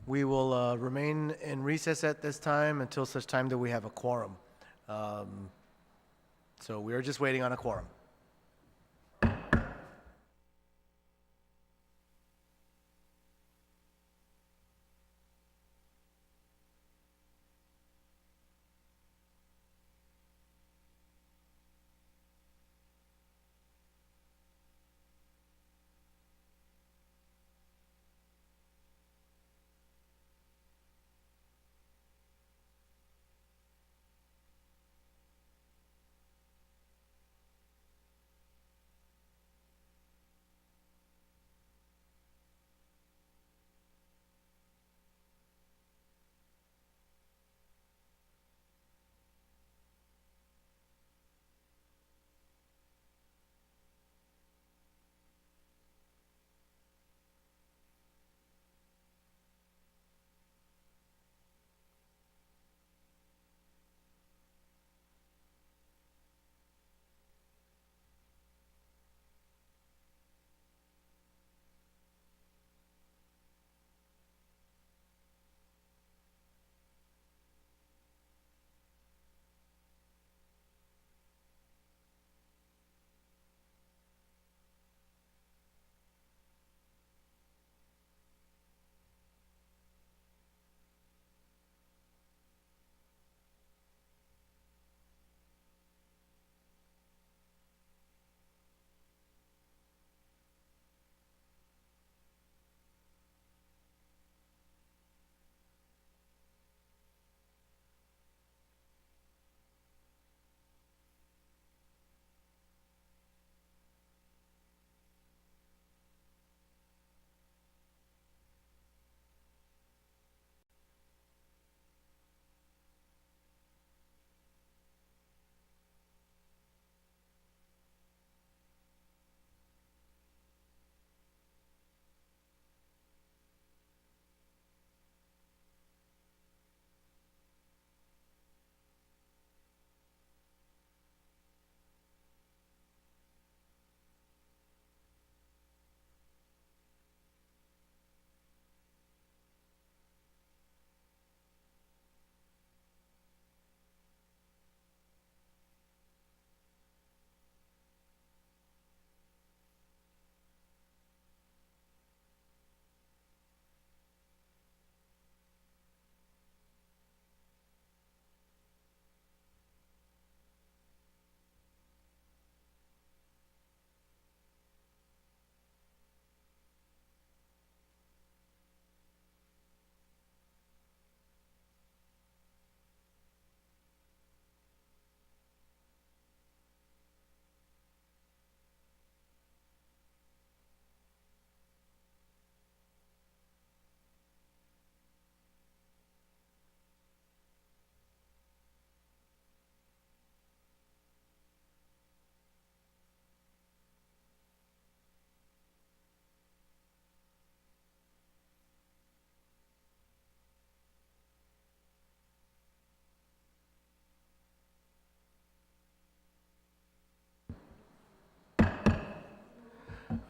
We will remain in recess at this time until such time that we have a quorum. So we are just waiting on a quorum.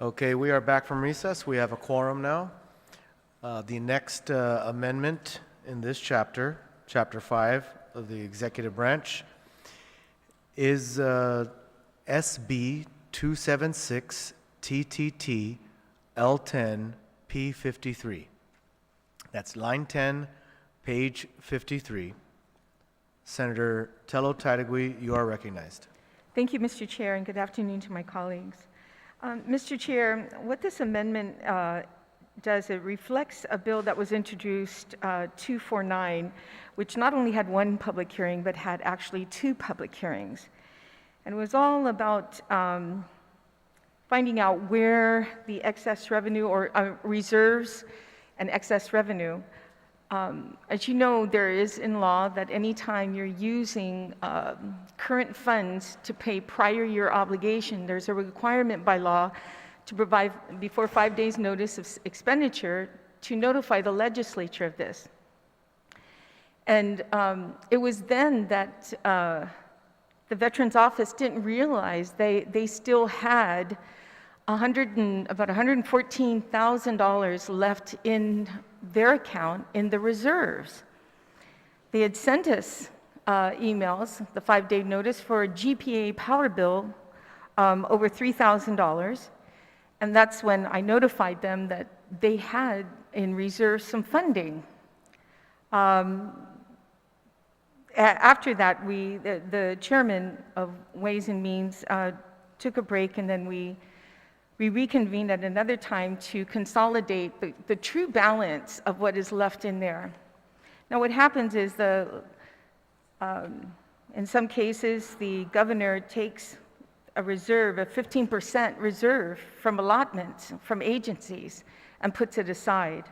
Okay, we are back from recess. We have a quorum now. The next amendment in this chapter, Chapter 5 of the Executive Branch, is SB 276 TTT L10 P53. That's line 10, page 53. Senator Tello Taitagui, you are recognized. Thank you, Mr. Chair, and good afternoon to my colleagues. Mr. Chair, what this amendment does, it reflects a bill that was introduced, 249, which not only had one public hearing, but had actually two public hearings. And it was all about finding out where the excess revenue or reserves and excess revenue. As you know, there is in law that anytime you're using current funds to pay prior year obligation, there's a requirement by law to provide, before 5 days notice of expenditure, to notify the legislature of this. And it was then that the Veterans Office didn't realize they still had about $114,000 left in their account in the reserves. They had sent us emails, the 5-day notice for a GPA power bill over $3,000, and that's when I notified them that they had in reserve some funding. After that, the chairman of Ways and Means took a break, and then we reconvened at another time to consolidate the true balance of what is left in there. Now, what happens is in some cases, the governor takes a reserve, a 15% reserve from allotments, from agencies, and puts it aside.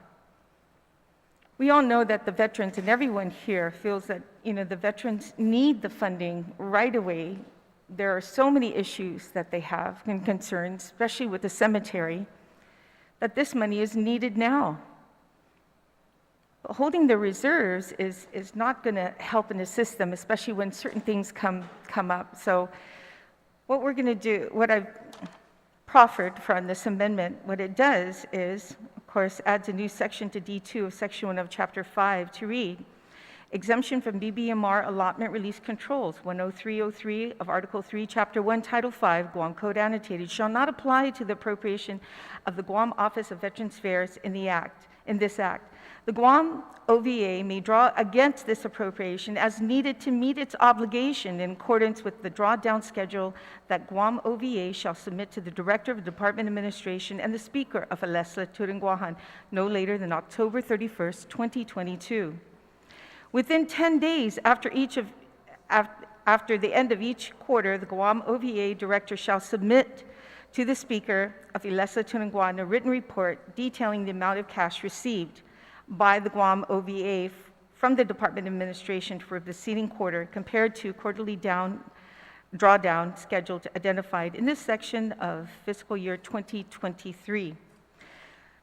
We all know that the veterans, and everyone here feels that, the veterans need the funding right away. There are so many issues that they have and concerns, especially with the cemetery, that this money is needed now. But holding the reserves is not going to help and assist them, especially when certain things come up. So what we're going to do, what I've proffered from this amendment, what it does is, of course, adds a new section to D2 of Section 1 of Chapter 5 to read, exemption from BBMR allotment release controls, 10303 of Article 3, Chapter 1, Title 5, Guam Code Annotated, shall not apply to the appropriation of the Guam Office of Veterans Affairs in this act. The Guam OVA may draw against this appropriation as needed to meet its obligation in accordance with the drawdown schedule that Guam OVA shall submit to the Director of Department Administration and the Speaker of the Legislature in Guam no later than October 31st, 2022. Within 10 days after the end of each quarter, the Guam OVA Director shall submit to the Speaker of the Legislature in Guam a written report detailing the amount of cash received by the Guam OVA from the Department of Administration for the preceding quarter compared to quarterly drawdown schedule identified in this section of fiscal year 2023.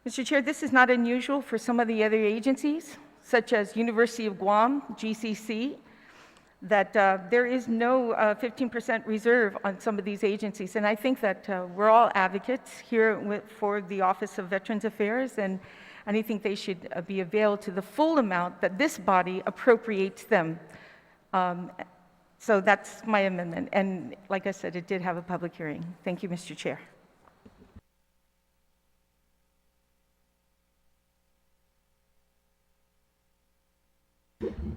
Mr. Chair, this is not unusual for some of the other agencies, such as University of Guam, GCC, that there is no 15% reserve on some of these agencies. And I think that we're all advocates here for the Office of Veterans Affairs, and I think they should be availed to the full amount that this body appropriates them. So that's my amendment. And like I said, it did have a public hearing. Thank you, Mr. Chair.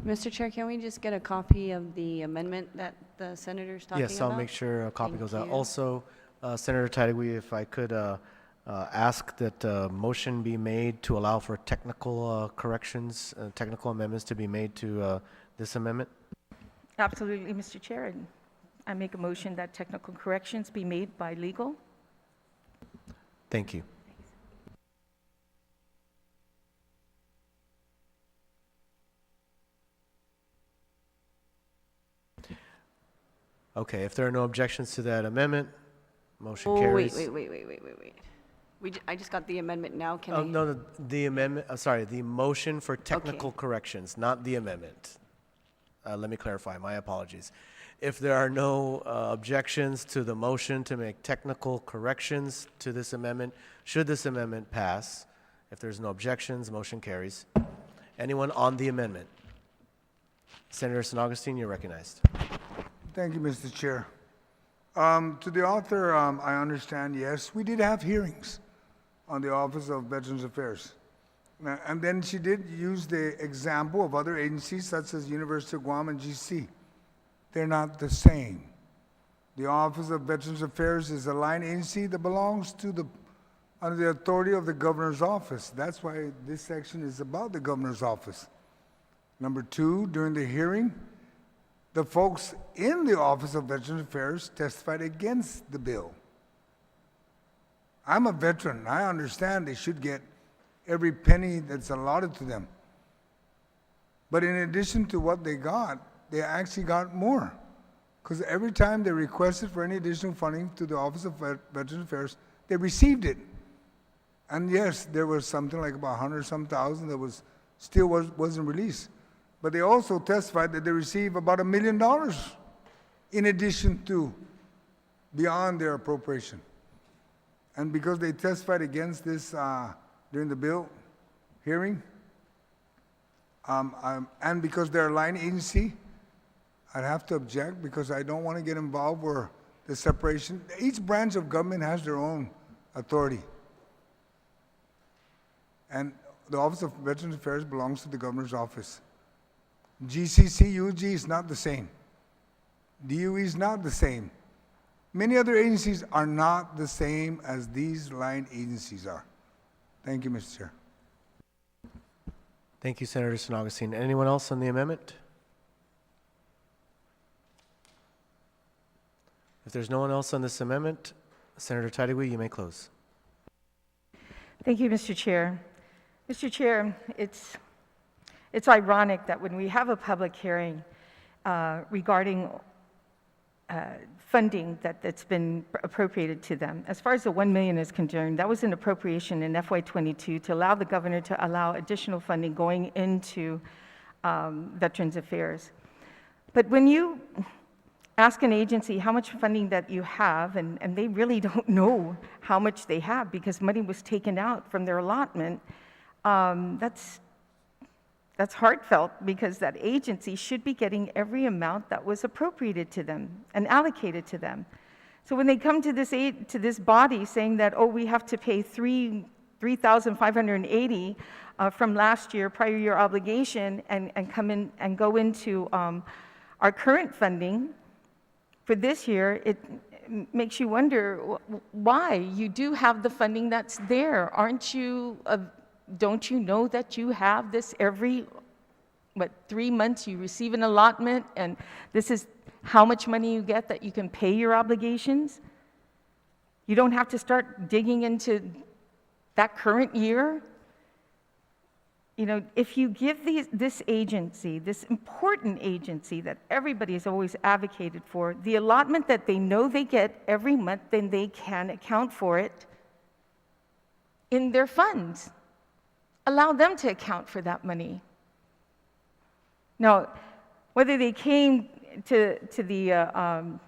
Mr. Chair, can we just get a copy of the amendment that the senator's talking about? Yes, I'll make sure a copy Thank goes out. you. Also, Senator Tadegui, if I could ask that a motion be made to allow for technical corrections, technical amendments to be made to this amendment? Absolutely, Mr. Chair. And I make a motion that technical corrections be made by legal. Thank you. Okay, if there are no objections to that amendment, motion Oh, carries. wait. I just got the amendment now. Can I? No, the amendment, sorry, the motion for technical corrections, not the amendment. Let me clarify, my apologies. If there are no objections to the motion to make technical corrections to this amendment, should this amendment pass, if there's no objections, motion carries. Anyone on the amendment? Senator San Augustine, you're recognized. Thank you, Mr. Chair. To the author, I understand, yes, we did have hearings on the Office of Veterans Affairs. And then she did use the example of other agencies such as University of Guam and GC. They're not the same. The Office of Veterans Affairs is a line agency that belongs to under the authority of the governor's office. That's why this section is about the governor's office. Number two, during the hearing, the folks in the Office of Veterans Affairs testified against the bill. I'm a veteran. I understand they should get every penny that's allotted to them. But in addition to what they got, they actually got more. Because every time they requested for any additional funding to the Office of Veterans Affairs, they received it. And yes, there was something like about 100-some thousand that wasn't released. But they also testified that they received about $1 million in addition to, beyond their appropriation. And because they testified against this during the bill hearing, and because they're a line agency, I'd have to object because I don't want to get involved where the separation. Each branch of government has their own authority. And the Office of Veterans Affairs belongs to the governor's office. GCC, UG is not the same. DOE is not the same. Many other agencies are not the same as these line agencies are. Thank you, Mr. Chair. Thank you, Senator San Augustine. Anyone else on the amendment? If there's no one else on this amendment, Senator Tadiwi, you may close. Thank you, Mr. Chair. Mr. Chair, it's ironic that when we have a public hearing regarding funding that's been appropriated to them, as far as the $1 million is concerned, that was an appropriation in FY22 to allow the governor to allow additional funding going into Veterans Affairs. But when you ask an agency how much funding that you have, and they really don't know how much they have because money was taken out from their allotment, that's heartfelt because that agency should be getting every amount that was appropriated to them and allocated to them. So when they come to this body saying that, oh, we have to pay $3,580 from last year, prior year obligation, and come in and go into our current funding for this year, it makes you wonder why. You do have the funding that's there. Don't you know that you have this every, 3 months you receive an allotment, and this is how much money you get that you can pay your obligations? You don't have to start digging into that current year. You know, if you give this agency, this important agency that everybody has always advocated for, the allotment that they know they get every month, then they can account for it in their funds. Allow them to account for that money. Now, whether they came to the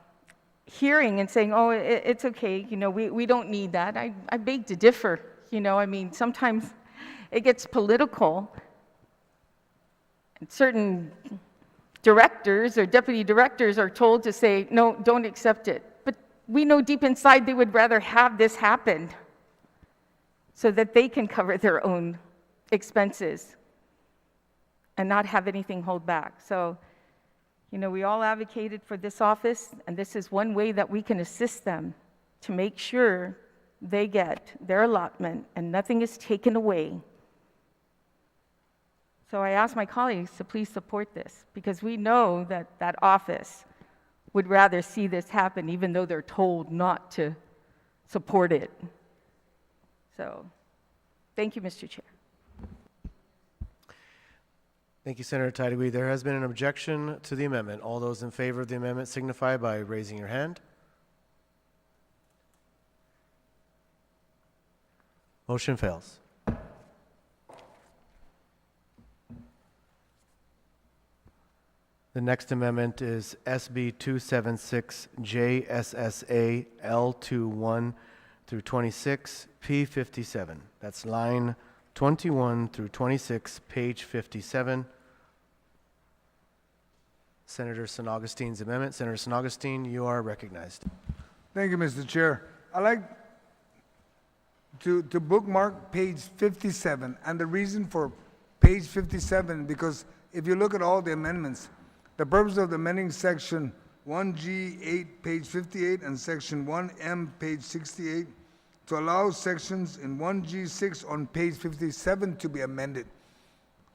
hearing and saying, oh, it's okay, you know, we don't need that, I beg to differ. You know, I mean, sometimes it gets political. And certain directors or deputy directors are told to say, no, don't accept it. But we know deep inside they would rather have this happen so that they can cover their own expenses and not have anything hold back. So, you know, we all advocated for this office, and this is one way that we can assist them to make sure they get their allotment and nothing is taken away. So I ask my colleagues to please support this, because we know that that office would rather see this happen even though they're told not to support it. So, thank you, Mr. Chair. Thank you, Senator Tadiwi. There has been an objection to the amendment. All those in favor of the amendment signify by raising your hand. Motion fails. The next amendment is SB 276 JSSA L21 through 26 P57. That's line 21 through 26, page 57. Senator San Augustine's amendment. Senator San Augustine, you are recognized. Thank you, Mr. Chair. I'd like to bookmark page 57, and the reason for page 57, because if you look at all the amendments, the purpose of the amending section 1G8, page 58, and section 1M, page 68, to allow sections in 1G6 on page 57 to be amended.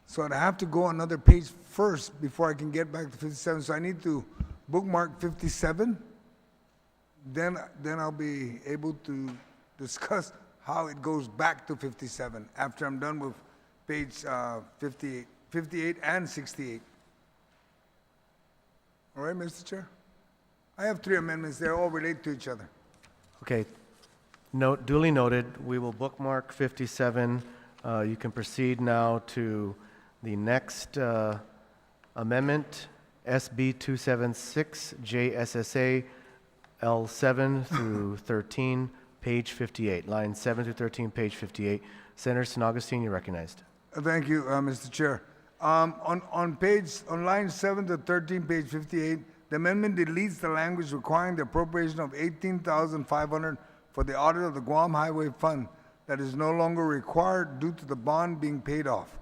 So I'd have to go another page first before I can get back to 57. So I need to bookmark 57. Then I'll be able to discuss how it goes back to 57 after I'm done with page 58 and 68. All right, Mr. Chair? I have 3 amendments. They all relate to each other. Okay. Duly noted. We will bookmark 57. You can proceed now to the next amendment, SB 276 JSSA L7 through 13, page 58, lines 7 through 13, page 58. Senator San Augustine, you're recognized. Thank you, Mr. Chair. On line 7 to 13, page 58, the amendment deletes the language requiring the appropriation of $18,500 for the audit of the Guam Highway Fund that is no longer required due to the bond being paid off.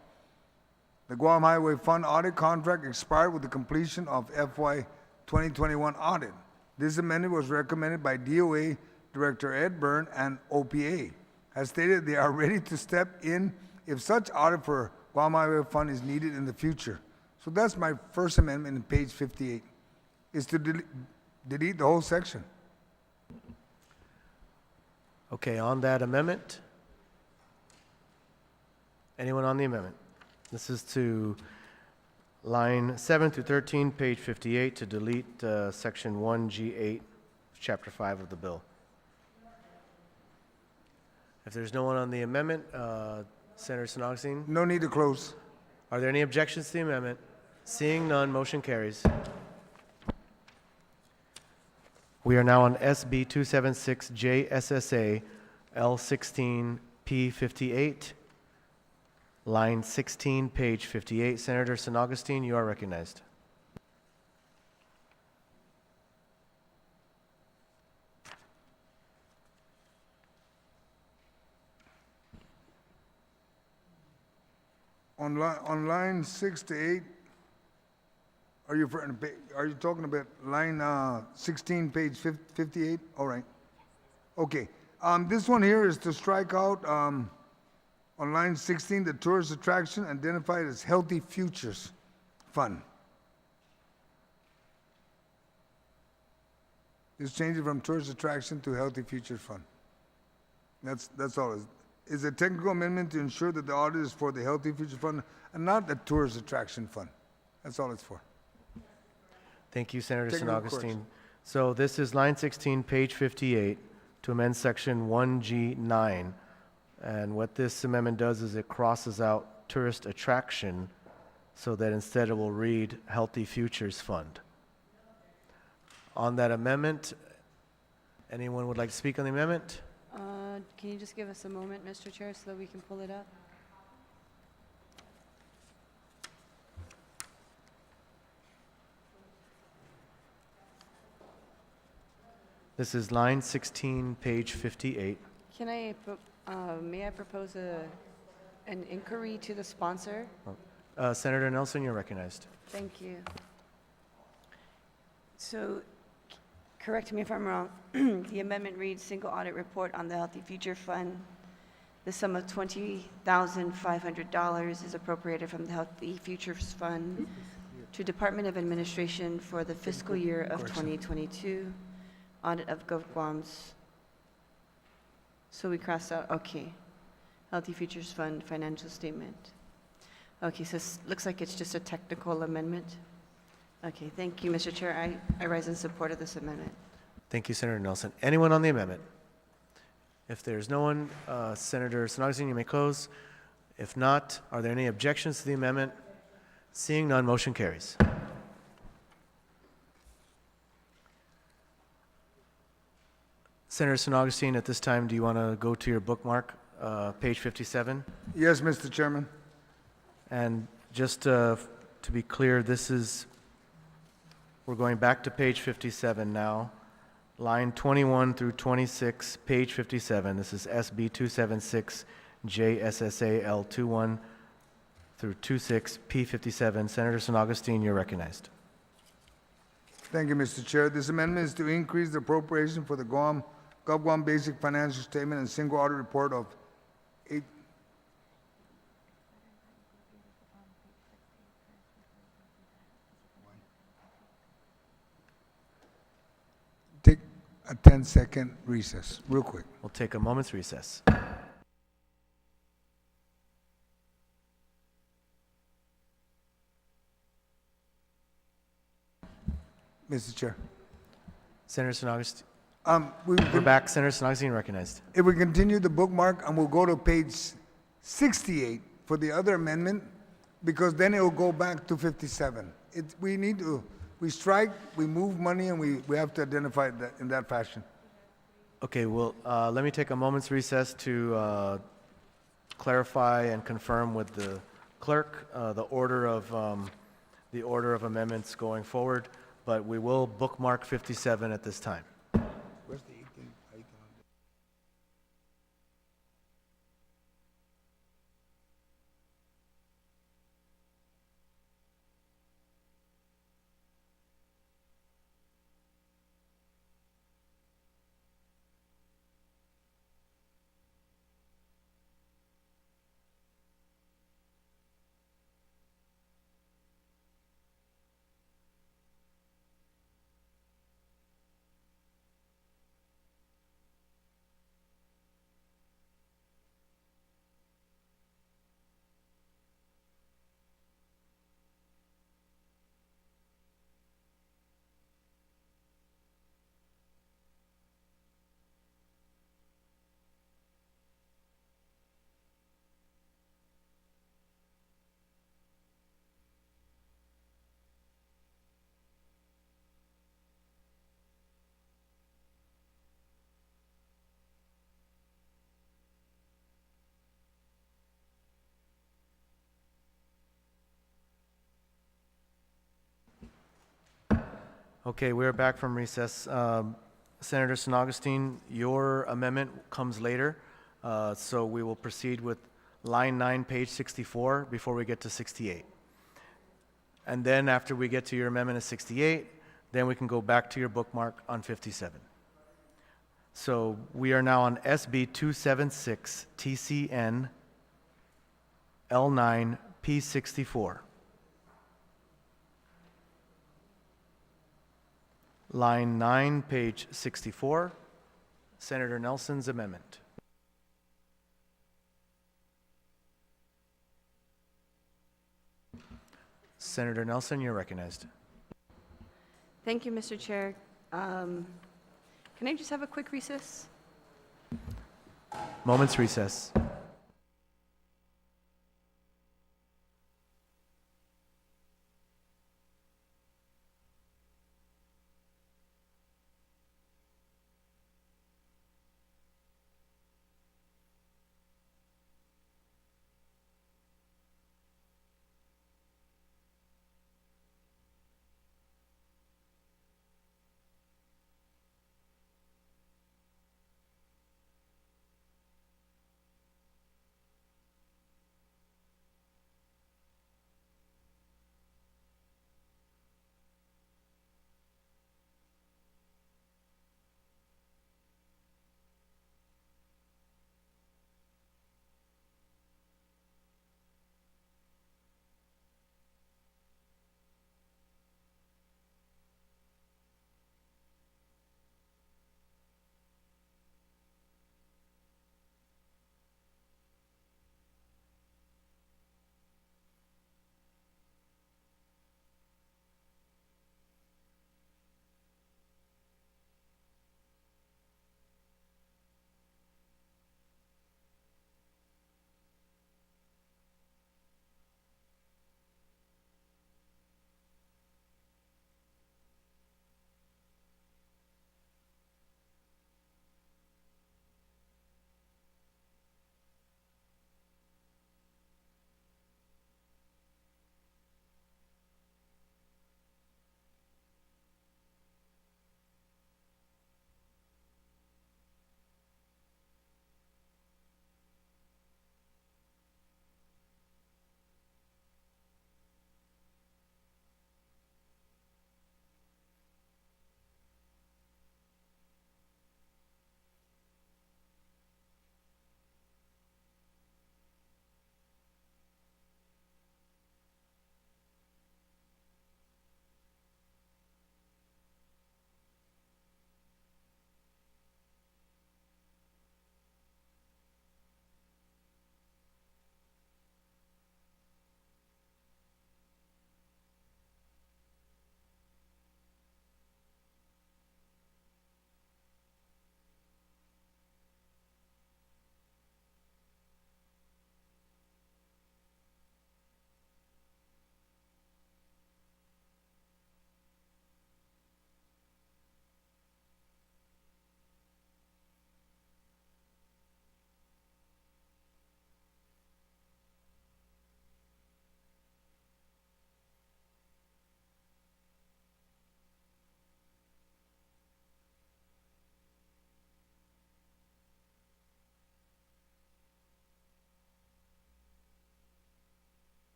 The Guam Highway Fund audit contract expired with the completion of FY2021 audit. This amendment was recommended by DOA Director Ed Byrne and OPA. Has stated they are ready to step in if such audit for Guam Highway Fund is needed in the future. So that's my first amendment in page 58, is to delete the whole section. Okay, on that amendment? Anyone on the amendment? This is to line 7 through 13, page 58, to delete section 1G8, chapter 5 of the bill. If there's no one on the amendment, Senator San Augustine, No need to close. are there any objections to the amendment? Seeing none, motion carries. We are now on SB 276 JSSA L16 P58, line 16, page 58. Senator San Augustine, you are recognized. On line 6 to 8, are you talking about line 16, page 58? All right. Okay. This one here is to strike out on line 16, the tourist attraction identified as Healthy Futures Fund. Just change it from tourist attraction to Healthy Futures Fund. That's all. Is a technical amendment to ensure that the audit is for the Healthy Future Fund and not the Tourist Attraction Fund. That's all it's for. Thank you, Senator San Technical Augustine. correction. So this is line 16, page 58, to amend section 1G9. And what this amendment does is it crosses out tourist attraction so that instead it will read Healthy Futures Fund. On that amendment, anyone would like to speak on the amendment? Can you just give us a moment, Mr. Chair, so that we can pull it up? This is line 16, page 58. May I propose an inquiry to the sponsor? Senator Nelson, you're recognized. Thank you. So, correct me if I'm wrong, the amendment reads, single audit report on the Healthy Future Fund. The sum of $20,500 is appropriated from the Healthy Futures Fund to Department of Administration for the fiscal year of 2022, audit of Guam's. So we crossed out, okay, Healthy Futures Fund financial statement. Okay, so it looks like it's just a technical amendment. Okay, thank you, Mr. Chair. I rise in support of this amendment. Thank you, Senator Nelson. Anyone on the amendment? If there's no one, Senator San Augustine, you may close. If not, are there any objections to the amendment? Seeing none, motion carries. Senator San Augustine, at this time, do you want to go to your bookmark, page 57? Yes, Mr. Chairman. And just to be clear, we're going back to page 57 now. Line 21 through 26, page 57. This is SB 276 JSSA L21 through 26 P57. Senator San Augustine, you're recognized. Thank you, Mr. Chair. This amendment is to increase the appropriation for the GovGuam Basic Financial Statement and Single Audit Report of 8. Take a 10-second recess, real quick. We'll take a moment's recess. Mr. Chair. Senator San Augustine, We we're back. Senator San Augustine, recognized. If we continue the bookmark, and we'll go to page 68 for the other amendment, because then it will go back to 57. We strike, we move money, and we have to identify that in that fashion. Okay, well, let me take a moment's recess to clarify and confirm with the clerk the order of amendments going forward, but we will bookmark 57 at this time. Where's the 18 item? Okay, we're back from recess. Senator San Augustine, your amendment comes later, so we will proceed with line 9, page 64, before we get to 68. And then after we get to your amendment of 68, then we can go back to your bookmark on 57. So we are now on SB 276 TCN L9 P64. Line 9, page 64, Senator Nelson's amendment. Senator Nelson, you're recognized. Thank you, Mr. Chair. Can I just have a quick recess? Moment's recess.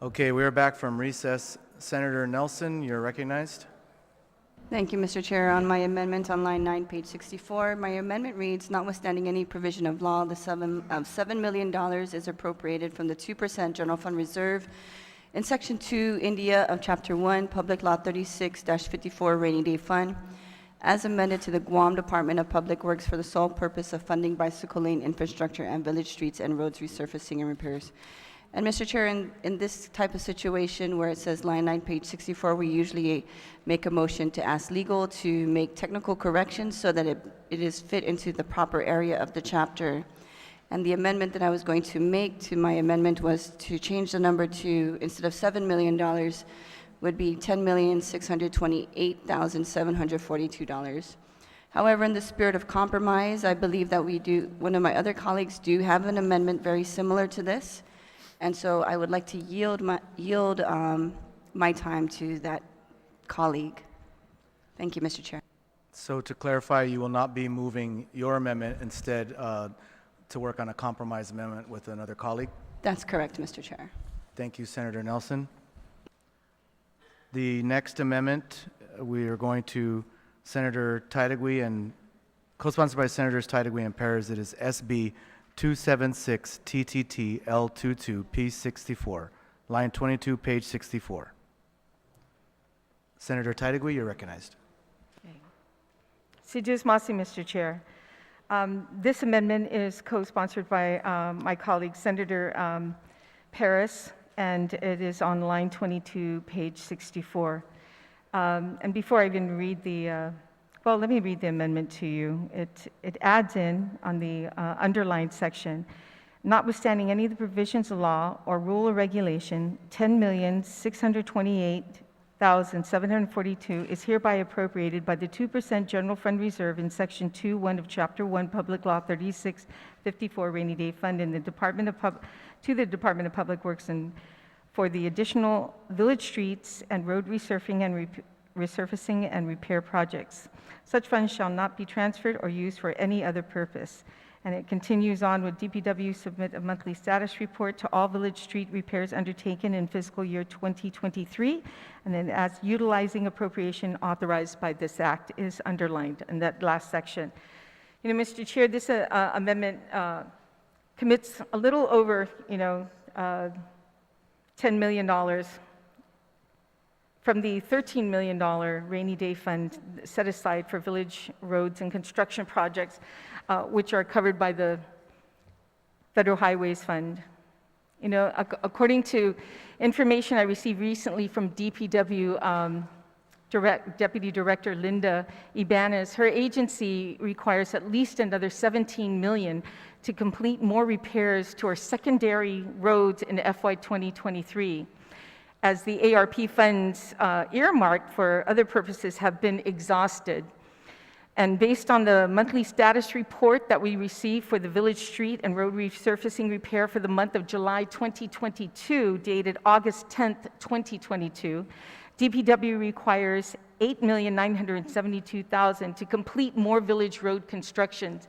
Okay, we are back from recess. Senator Nelson, you're recognized. Thank you, Mr. Chair. On my amendment on line 9, page 64, my amendment reads, notwithstanding any provision of law, the $7 million is appropriated from the 2% General Fund Reserve in Section 2, India of Chapter 1, Public Law 36-54 Rainy Day Fund, as amended to the Guam Department of Public Works for the sole purpose of funding bicycle lane infrastructure and village streets and roads resurfacing and repairs. And Mr. Chair, in this type of situation where it says line 9, page 64, we usually make a motion to ask legal to make technical corrections so that it is fit into the proper area of the chapter. And the amendment that I was going to make to my amendment was to change the number to, instead of $7 million, would be $10,628,742. However, in the spirit of compromise, I believe that one of my other colleagues do have an amendment very similar to this. And so I would like to yield my time to that colleague. Thank you, Mr. Chair. So to clarify, you will not be moving your amendment, instead to work on a compromise amendment with another colleague? That's correct, Mr. Chair. Thank you, Senator Nelson. The next amendment, we are going to Senator Titagui, and co-sponsored by Senators Titagui and Perez. It is SB 276 TTT L22 P64, line 22, page 64. Senator Titagui, you're recognized. Sijus Masi, Mr. Chair. This amendment is co-sponsored by my colleague, Senator Paris, and it is on line 22, page 64. And before I even read well, let me read the amendment to you. It adds in on the underlined section, notwithstanding any of the provisions of law or rule or regulation, $10,628,742 is hereby appropriated by the 2% General Fund Reserve in Section 2.1 of Chapter 1, Public Law 3654 Rainy Day Fund to the Department of Public Works and for the additional village streets and road resurfacing and repair projects. Such funds shall not be transferred or used for any other purpose. And it continues on with DPW submit a monthly status report to all village street repairs undertaken in fiscal year 2023, and then as utilizing appropriation authorized by this act is underlined in that last section. You know, Mr. Chair, this amendment commits a little over, $10 million from the $13 million rainy day fund set aside for village roads and construction projects, which are covered by the Federal Highways Fund. You know, according to information I received recently from DPW Deputy Director Linda Ibanez, her agency requires at least another $17 million to complete more repairs to our secondary roads in FY2023. As the ARP funds earmarked for other purposes have been exhausted. And based on the monthly status report that we received for the village street and road resurfacing repair for the month of July 2022, dated August 10th, 2022, DPW requires $8,972,000 to complete more village road constructions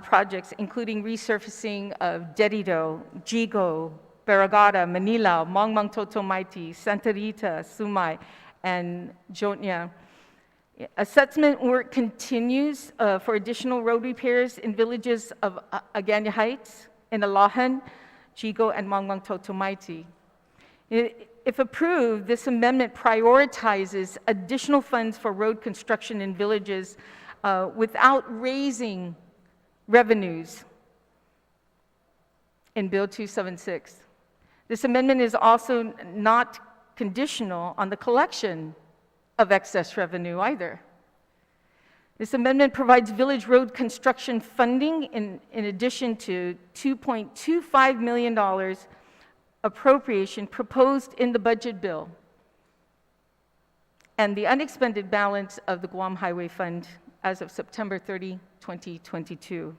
projects, including resurfacing of Dedido, Jigo, Baragada, Manila, Mangmang Totomaiti, Santa Rita, Sumay, and Jotnya. Assessment work continues for additional road repairs in villages of Aganya Heights, Inalahan, Jigo, and Mangmang Totomaiti. If approved, this amendment prioritizes additional funds for road construction in villages without raising revenues in Bill 276. This amendment is also not conditional on the collection of excess revenue either. This amendment provides village road construction funding in addition to $2.25 million appropriation proposed in the budget bill and the unexpended balance of the Guam Highway Fund as of September 30, 2022.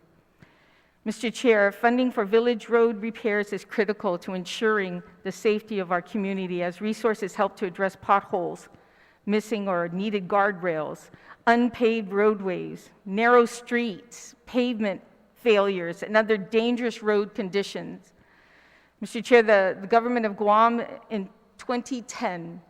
Mr. Chair, funding for village road repairs is critical to ensuring the safety of our community as resources help to address potholes, missing or needed guardrails, unpaved roadways, narrow streets, pavement failures, and other dangerous road conditions. Mr. Chair, the government of Guam in 2010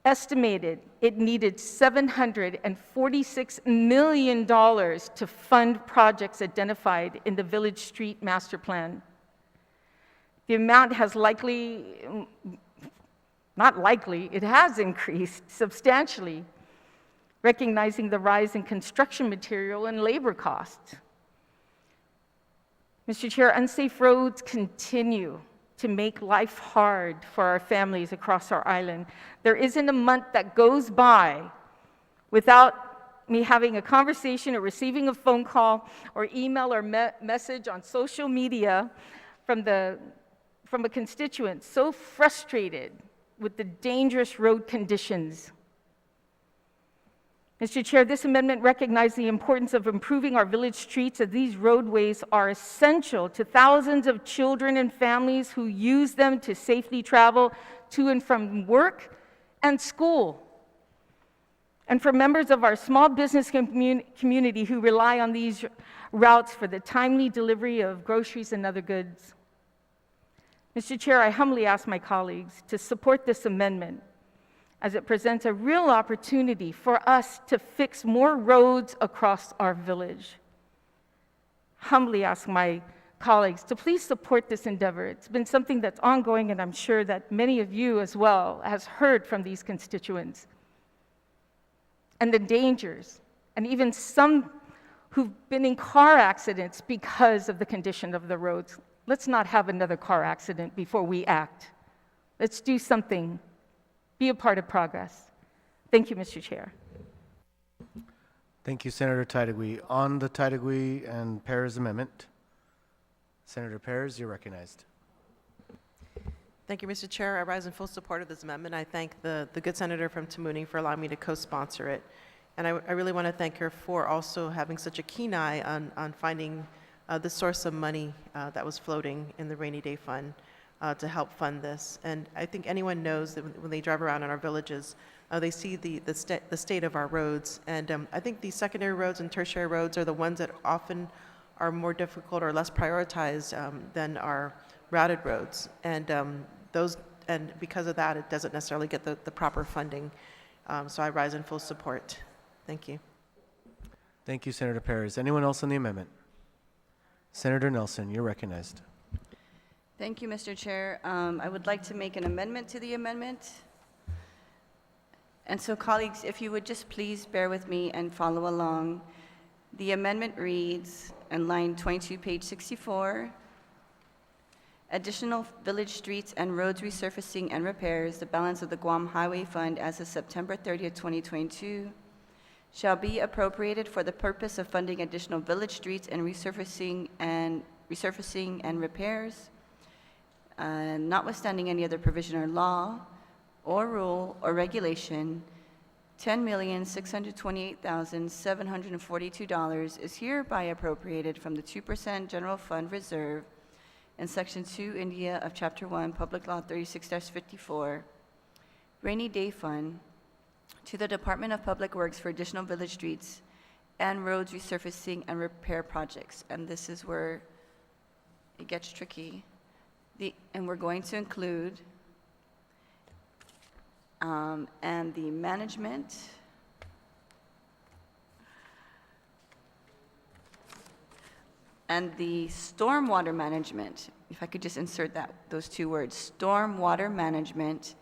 estimated it needed $746 million to fund projects identified in the Village Street Master Plan. The amount has it has increased substantially, recognizing the rise in construction material and labor costs. Mr. Chair, unsafe roads continue to make life hard for our families across our island. There isn't a month that goes by without me having a conversation or receiving a phone call or email or message on social media from a constituent so frustrated with the dangerous road conditions. Mr. Chair, this amendment recognizes the importance of improving our village streets, as these roadways are essential to thousands of children and families who use them to safely travel to and from work and school, and for members of our small business community who rely on these routes for the timely delivery of groceries and other goods. Mr. Chair, I humbly ask my colleagues to support this amendment, as it presents a real opportunity for us to fix more roads across our village. Humbly ask my colleagues to please support this endeavor. It's been something that's ongoing, and I'm sure that many of you as well has heard from these constituents. And the dangers, and even some who've been in car accidents because of the condition of the roads. Let's not have another car accident before we act. Let's do something. Be a part of progress. Thank you, Mr. Chair. Thank you, Senator Titagui. On the Titagui and Perez amendment, Senator Perez, you're recognized. Thank you, Mr. Chair. I rise in full support of this amendment. I thank the good senator from Tamuning for allowing me to co-sponsor it. And I really want to thank her for also having such a keen eye on finding the source of money that was floating in the rainy day fund to help fund this. And I think anyone knows that when they drive around in our villages, they see the state of our roads. And I think these secondary roads and tertiary roads are the ones that often are more difficult or less prioritized than our routed roads. And because of that, it doesn't necessarily get the proper funding. So I rise in full support. Thank you. Thank you, Senator Perez. Anyone else on the amendment? Senator Nelson, you're recognized. Thank you, Mr. Chair. I would like to make an amendment to the amendment. And so, colleagues, if you would just please bear with me and follow along. The amendment reads, in line 22, page 64, additional village streets and roads resurfacing and repairs, the balance of the Guam Highway Fund as of September 30th, 2022, shall be appropriated for the purpose of funding additional village streets and resurfacing and repairs, notwithstanding any other provision or law or rule or regulation. $10,628,742 is hereby appropriated from the 2% General Fund Reserve in Section 2, India of Chapter 1, Public Law 36-54, Rainy Day Fund, to the Department of Public Works for additional village streets and roads resurfacing and repair projects. And this is where it gets tricky. And we're going to include and the management and the stormwater management, if I could just insert those two words, stormwater management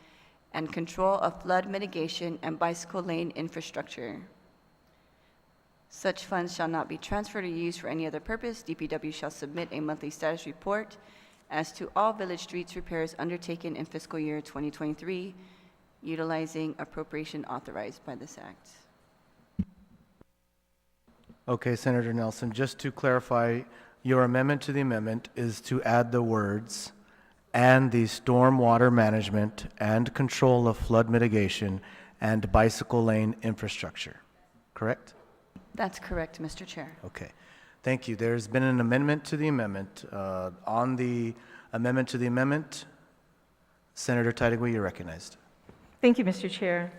and control of flood mitigation and bicycle lane infrastructure. Such funds shall not be transferred or used for any other purpose. DPW shall submit a monthly status report as to all village streets repairs undertaken in fiscal year 2023, utilizing appropriation authorized by this act. Okay, Senator Nelson, just to clarify, your amendment to the amendment is to add the words and the stormwater management and control of flood mitigation and bicycle lane infrastructure, correct? That's correct, Mr. Chair. Okay, thank you. There's been an amendment to the amendment. On the amendment to the amendment, Senator Titagui, you're recognized. Thank you, Mr. Chair.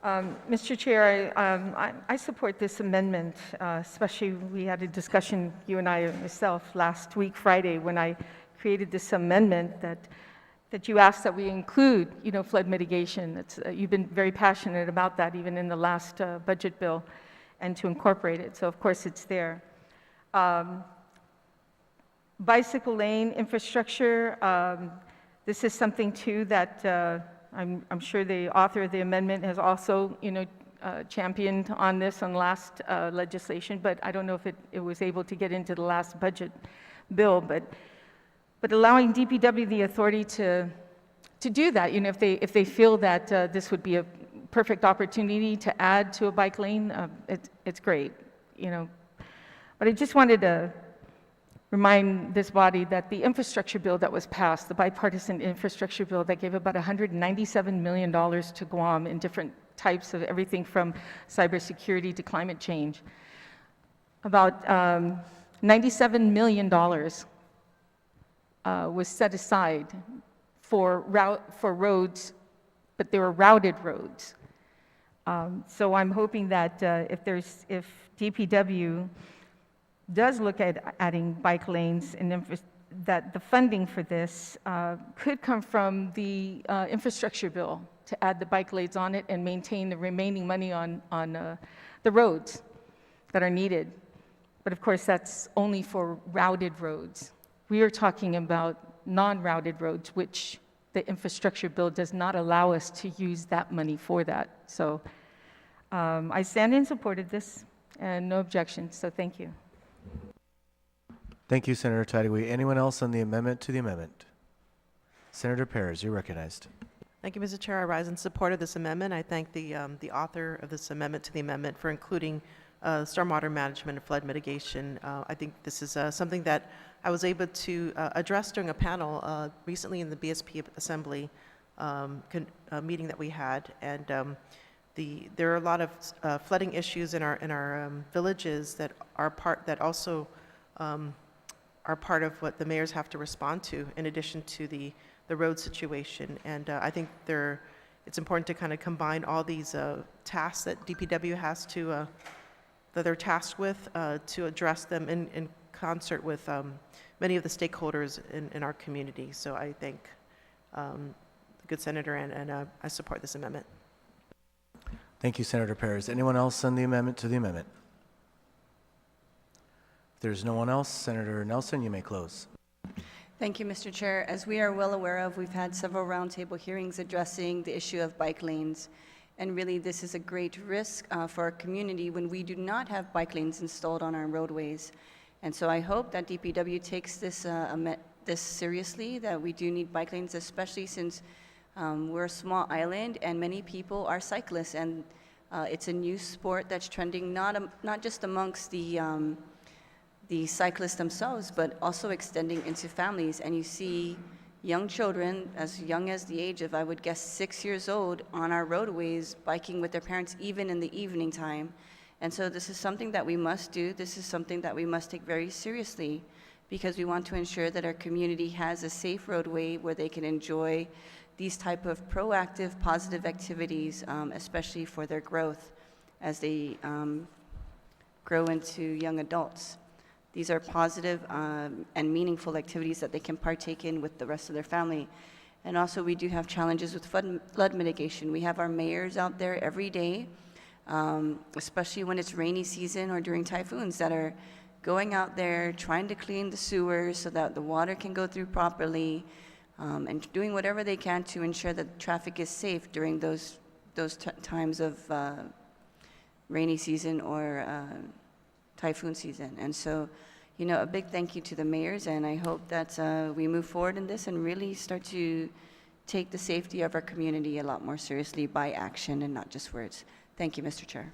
Mr. Chair, I support this amendment, especially we had a discussion, you and I, myself, last week, Friday, when I created this amendment that you asked that we include, flood mitigation. You've been very passionate about that, even in the last budget bill, and to incorporate it. So of course it's there. Bicycle lane infrastructure, this is something too that I'm sure the author of the amendment has also, championed on this on last legislation, but I don't know if it was able to get into the last budget bill, but allowing DPW the authority to do that, if they feel that this would be a perfect opportunity to add to a bike lane, it's great, But I just wanted to remind this body that the infrastructure bill that was passed, the bipartisan infrastructure bill that gave about $197 million to Guam in different types of everything from cybersecurity to climate change, about $97 million was set aside for roads, but they were routed roads. So I'm hoping that if DPW does look at adding bike lanes and that the funding for this could come from the infrastructure bill to add the bike lanes on it and maintain the remaining money on the roads that are needed. But of course, that's only for routed roads. We are talking about non-routed roads, which the infrastructure bill does not allow us to use that money for that. So I stand in support of this and no objections, so thank you. Thank you, Senator Tadegui. Anyone else on the amendment to the amendment? Senator Perez, you're recognized. Thank you, Mr. Chair. I rise in support of this amendment. I thank the author of this amendment to the amendment for including stormwater management and flood mitigation. I think this is something that I was able to address during a panel recently in the BSP Assembly meeting that we had, and there are a lot of flooding issues in our villages that also are part of what the mayors have to respond to, in addition to the road situation. And I think it's important to kind of combine all these tasks that DPW has that they're tasked with to address them in concert with many of the stakeholders in our community. So I thank the good senator, and I support this amendment. Thank you, Senator Perez. Anyone else on the amendment to the amendment? If there's no one else, Senator Nelson, you may close. Thank you, Mr. Chair. As we are well aware of, we've had several roundtable hearings addressing the issue of bike lanes. And really, this is a great risk for our community when we do not have bike lanes installed on our roadways. And so I hope that DPW takes this seriously, that we do need bike lanes, especially since we're a small island and many people are cyclists. And it's a new sport that's trending not just amongst the cyclists themselves, but also extending into families. And you see young children, as young as the age of, I would guess, 6 years old, on our roadways, biking with their parents, even in the evening time. And so this is something that we must do. This is something that we must take very seriously, because we want to ensure that our community has a safe roadway where they can enjoy these type of proactive, positive activities, especially for their growth as they grow into young adults. These are positive and meaningful activities that they can partake in with the rest of their family. And also, we do have challenges with flood mitigation. We have our mayors out there every day, especially when it's rainy season or during typhoons, that are going out there trying to clean the sewers so that the water can go through properly, and doing whatever they can to ensure that traffic is safe during those times of rainy season or typhoon season. And so, a big thank you to the mayors, and I hope that we move forward in this and really start to take the safety of our community a lot more seriously by action and not just words. Thank you, Mr. Chair.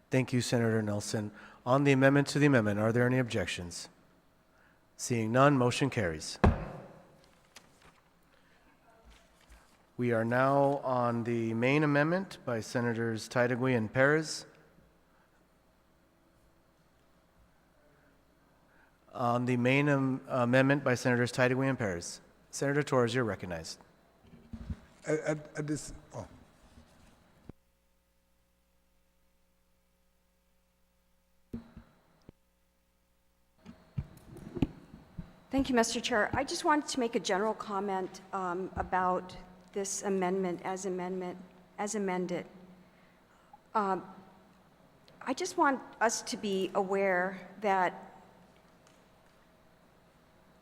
Thank you, Senator Nelson. On the amendment to the amendment, are there any objections? Seeing none, motion carries. We are now on the main amendment by Senators Tadegui and Perez. On the main amendment by Senators Tadegui and Perez. Senator Torres, you're recognized. Thank you, Mr. Chair. I just wanted to make a general comment about this amendment as amended. I just want us to be aware that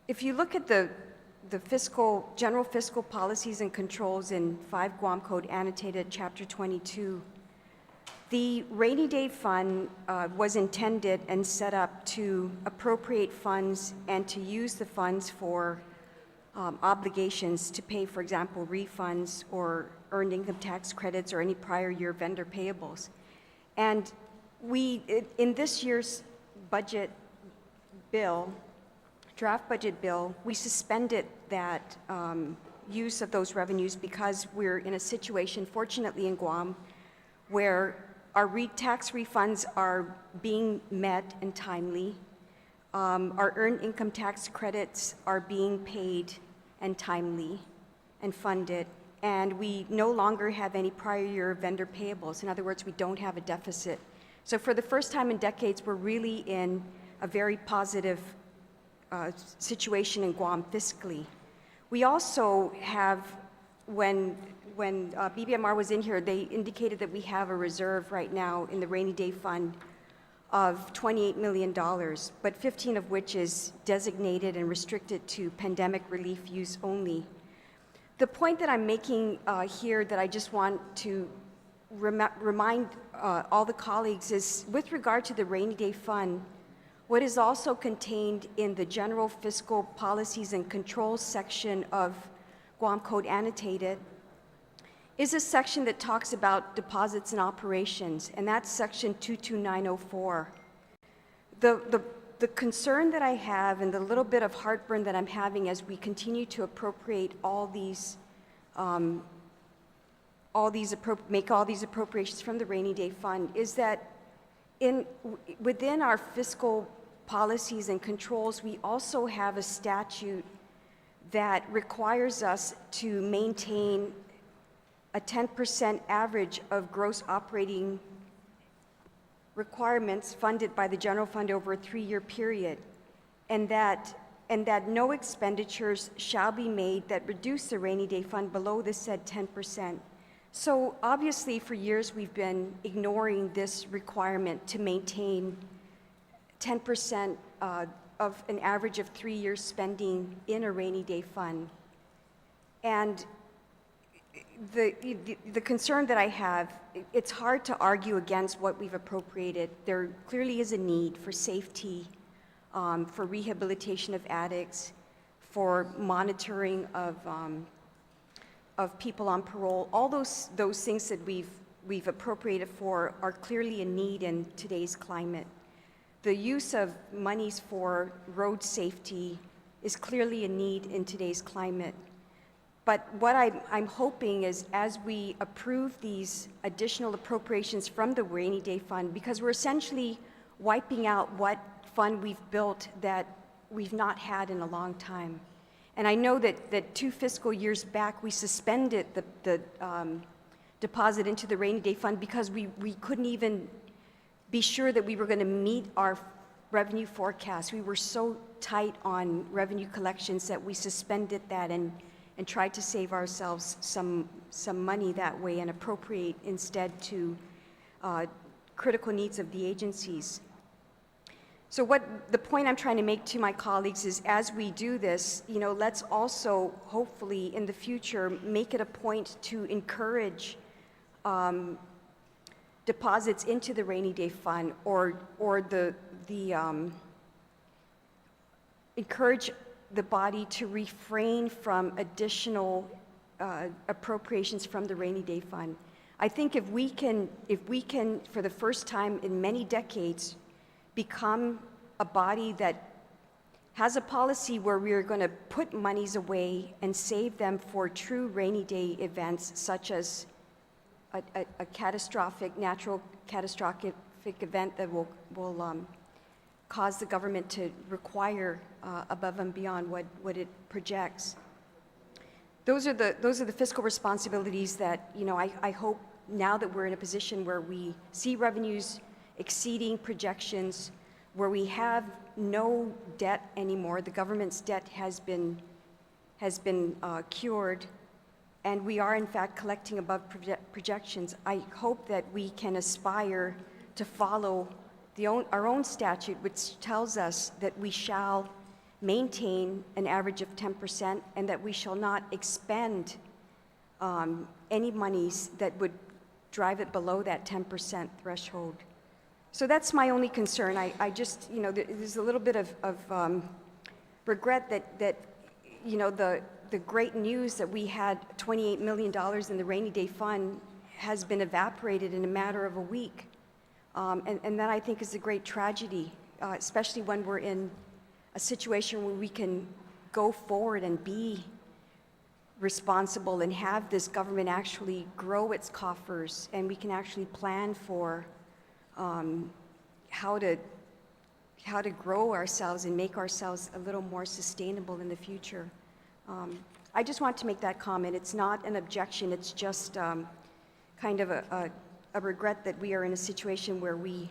if you look at the general fiscal policies and controls in 5 Guam Code annotated Chapter 22, the rainy day fund was intended and set up to appropriate funds and to use the funds for obligations to pay, for example, refunds or earned income tax credits or any prior year vendor payables. And in this year's budget bill, draft budget bill, we suspended that use of those revenues because we're in a situation, fortunately in Guam, where our tax refunds are being met and timely. Our earned income tax credits are being paid and timely and funded. And we no longer have any prior year vendor payables. In other words, we don't have a deficit. So for the first time in decades, we're really in a very positive situation in Guam fiscally. We also have, when BBMR was in here, they indicated that we have a reserve right now in the rainy day fund of $28 million, but 15 of which is designated and restricted to pandemic relief use only. The point that I'm making here that I just want to remind all the colleagues is with regard to the rainy day fund, what is also contained in the general fiscal policies and controls section of Guam Code annotated is a section that talks about deposits and operations, and that's section 22904. The concern that I have and the little bit of heartburn that I'm having as we continue to appropriate make all these appropriations from the rainy day fund is that within our fiscal policies and controls, we also have a statute that requires us to maintain a 10% average of gross operating requirements funded by the general fund over a 3-year period, and that no expenditures shall be made that reduce the rainy day fund below the said 10%. So obviously for years we've been ignoring this requirement to maintain 10% of an average of 3 years spending in a rainy day fund. And the concern that I have, it's hard to argue against what we've appropriated. There clearly is a need for safety, for rehabilitation of addicts, for monitoring of people on parole. All those things that we've appropriated for are clearly a need in today's climate. The use of monies for road safety is clearly a need in today's climate. But what I'm hoping is as we approve these additional appropriations from the rainy day fund, because we're essentially wiping out what fund we've built that we've not had in a long time. And I know that 2 fiscal years back, we suspended the deposit into the rainy day fund because we couldn't even be sure that we were going to meet our revenue forecast. We were so tight on revenue collections that we suspended that and tried to save ourselves some money that way and appropriate instead to critical needs of the agencies. So the point I'm trying to make to my colleagues is as we do this, let's also hopefully in the future make it a point to encourage deposits into the rainy day fund or encourage the body to refrain from additional appropriations from the rainy day fund. I think if we can, for the first time in many decades, become a body that has a policy where we are going to put monies away and save them for true rainy day events, such as a natural catastrophic event that will cause the government to require above and beyond what it projects. Those are the fiscal responsibilities that I hope now that we're in a position where we see revenues exceeding projections, where we have no debt anymore. The government's debt has been cured, and we are in fact collecting above projections. I hope that we can aspire to follow our own statute, which tells us that we shall maintain an average of 10% and that we shall not expend any monies that would drive it below that 10% threshold. So that's my only concern. I just, there's a little bit of regret that the great news that we had $28 million in the rainy day fund has been evaporated in a matter of a week. And that I think is a great tragedy, especially when we're in a situation where we can go forward and be responsible and have this government actually grow its coffers, and we can actually plan for how to grow ourselves and make ourselves a little more sustainable in the future. I just want to make that comment. It's not an objection. It's just kind of a regret that we are in a situation where we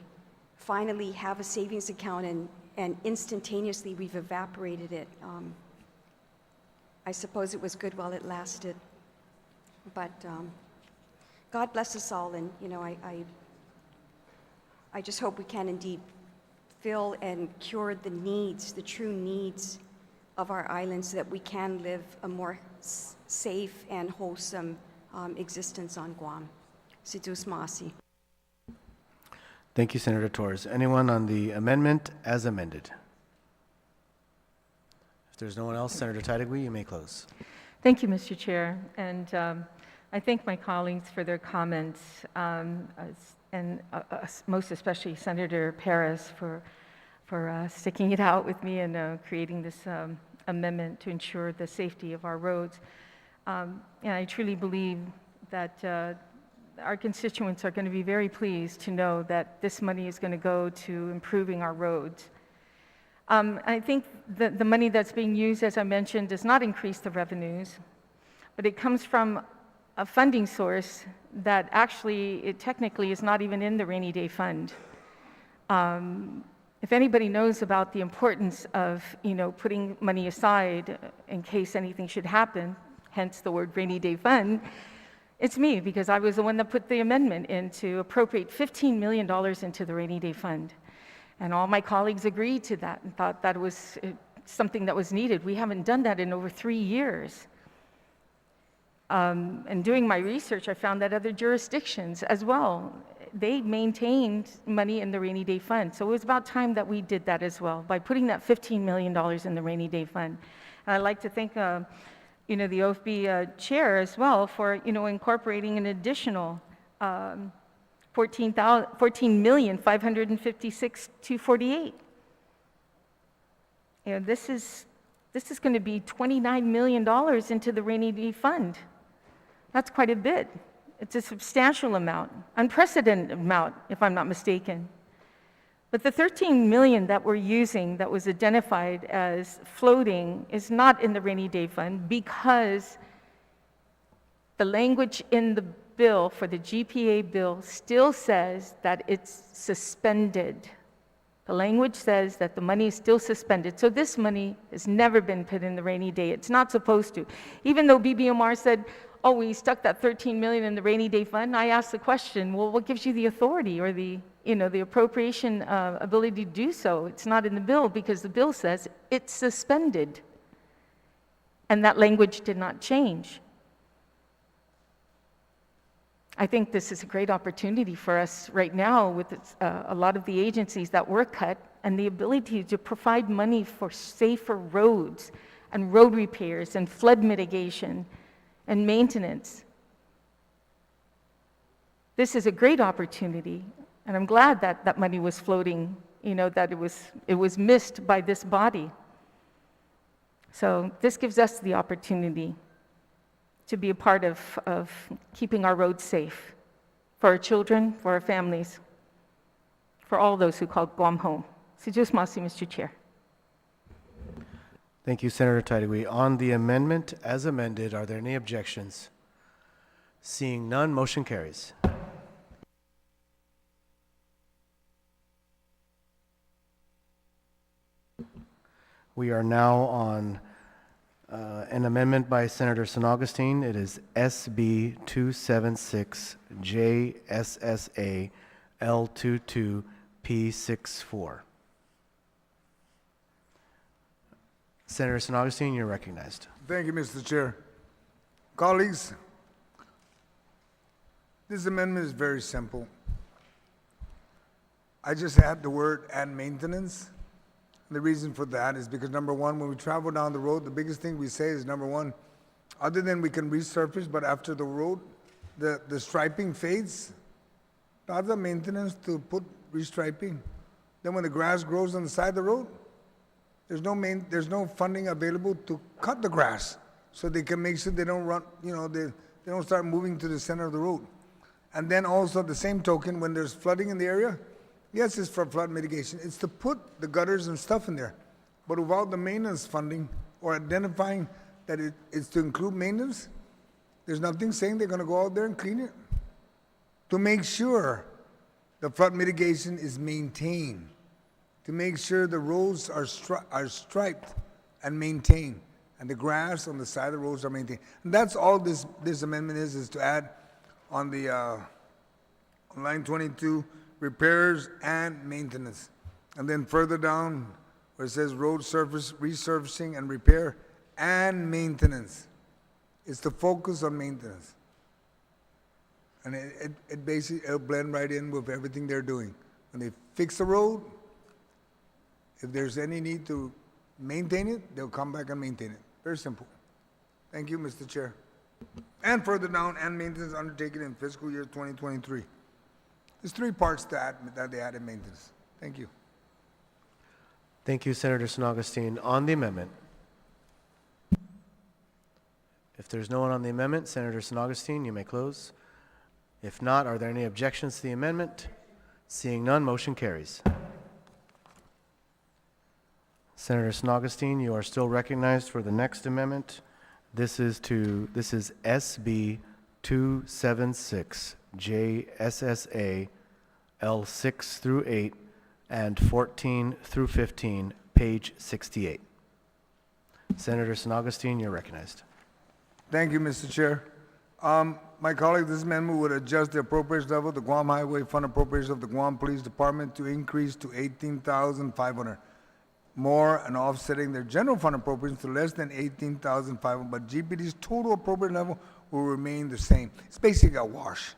finally have a savings account and instantaneously we've evaporated it. I suppose it was good while it lasted. But God bless us all, and I just hope we can indeed fill and cure the needs, the true needs of our island, so that we can live a more safe and wholesome existence on Guam. Sidus Masi. Thank you, Senator Torres. Anyone on the amendment as amended? If there's no one else, Senator Taitigui, you may close. Thank you, Mr. Chair, and I thank my colleagues for their comments, and most especially Senator Perez for sticking it out with me and creating this amendment to ensure the safety of our roads. And I truly believe that our constituents are going to be very pleased to know that this money is going to go to improving our roads. I think that the money that's being used, as I mentioned, does not increase the revenues, but it comes from a funding source that actually, it technically is not even in the rainy day fund. If anybody knows about the importance of, putting money aside in case anything should happen, hence the word rainy day fund, it's me, because I was the one that put the amendment in to appropriate $15 million into the rainy day fund. And all my colleagues agreed to that and thought that was something that was needed. We haven't done that in over 3 years. And doing my research, I found that other jurisdictions as well, they maintained money in the rainy day fund. So it was about time that we did that as well by putting that $15 million in the rainy day fund. And I'd like to thank the OFB chair as well for incorporating an additional $14,556,248. This is going to be $29 million into the rainy day fund. That's quite a bit. It's a substantial amount, unprecedented amount, if I'm not mistaken. But the $13 million that we're using that was identified as floating is not in the rainy day fund because the language in the bill for the GPA bill still says that it's suspended. The language says that the money is still suspended. So this money has never been put in the rainy day. It's not supposed to. Even though BBMR said, oh, we stuck that $13 million in the rainy day fund, I asked the question, well, what gives you the authority or the appropriation ability to do so? It's not in the bill because the bill says it's suspended. And that language did not change. I think this is a great opportunity for us right now with a lot of the agencies that were cut and the ability to provide money for safer roads and road repairs and flood mitigation and maintenance. This is a great opportunity, and I'm glad that that money was floating, that it was missed by this body. So this gives us the opportunity to be a part of keeping our roads safe for our children, for our families, for all those who call Guam home. Sijus Masi, Mr. Chair. Thank you, Senator Taitigui. On the amendment as amended, are there any objections? Seeing none, motion carries. We are now on an amendment by Senator San Augustine. It is SB 276 JSSA L22 P64. Senator San Augustine, you're recognized. Thank you, Mr. Chair. Colleagues, this amendment is very simple. I just add the word "and maintenance." The reason for that is because, number one, when we travel down the road, the biggest thing we say is, number one, other than we can resurface, but after the road, the striping fades, that's the maintenance to put restriping. Then when the grass grows on the side of the road, there's no funding available to cut the grass, so they can make sure they don't run, they don't start moving to the center of the road. And then also, the same token, when there's flooding in the area, yes, it's for flood mitigation. It's to put the gutters and stuff in there. But without the maintenance funding or identifying that it's to include maintenance, there's nothing saying they're going to go out there and clean it. To make sure the flood mitigation is maintained, to make sure the roads are striped and maintained, and the grass on the side of the roads are maintained. And that's all this amendment is to add on the on line 22, repairs and maintenance. And then further down, where it says road surface resurfacing and repair and maintenance, it's the focus on maintenance. And it basically, it'll blend right in with everything they're doing. When they fix the road, if there's any need to maintain it, they'll come back and maintain it. Very simple. Thank you, Mr. Chair. And further down, and maintenance undertaken in fiscal year 2023. There's three parts that they added maintenance. Thank you. Thank you, Senator San Augustine. On the amendment, if there's no one on the amendment, Senator San Augustine, you may close. If not, are there any objections to the amendment? Seeing none, motion carries. Senator San Augustine, you are still recognized for the next amendment. This is SB 276 JSSA L6 through 8 and 14 through 15, page 68. Senator San Augustine, you're recognized. Thank you, Mr. Chair. My colleague, this amendment would adjust the appropriation level of the Guam Highway Fund appropriation of the Guam Police Department to increase to $18,500 more and offsetting their general fund appropriations to less than $18,500, but GPD's total appropriate level will remain the same. It's basically a wash.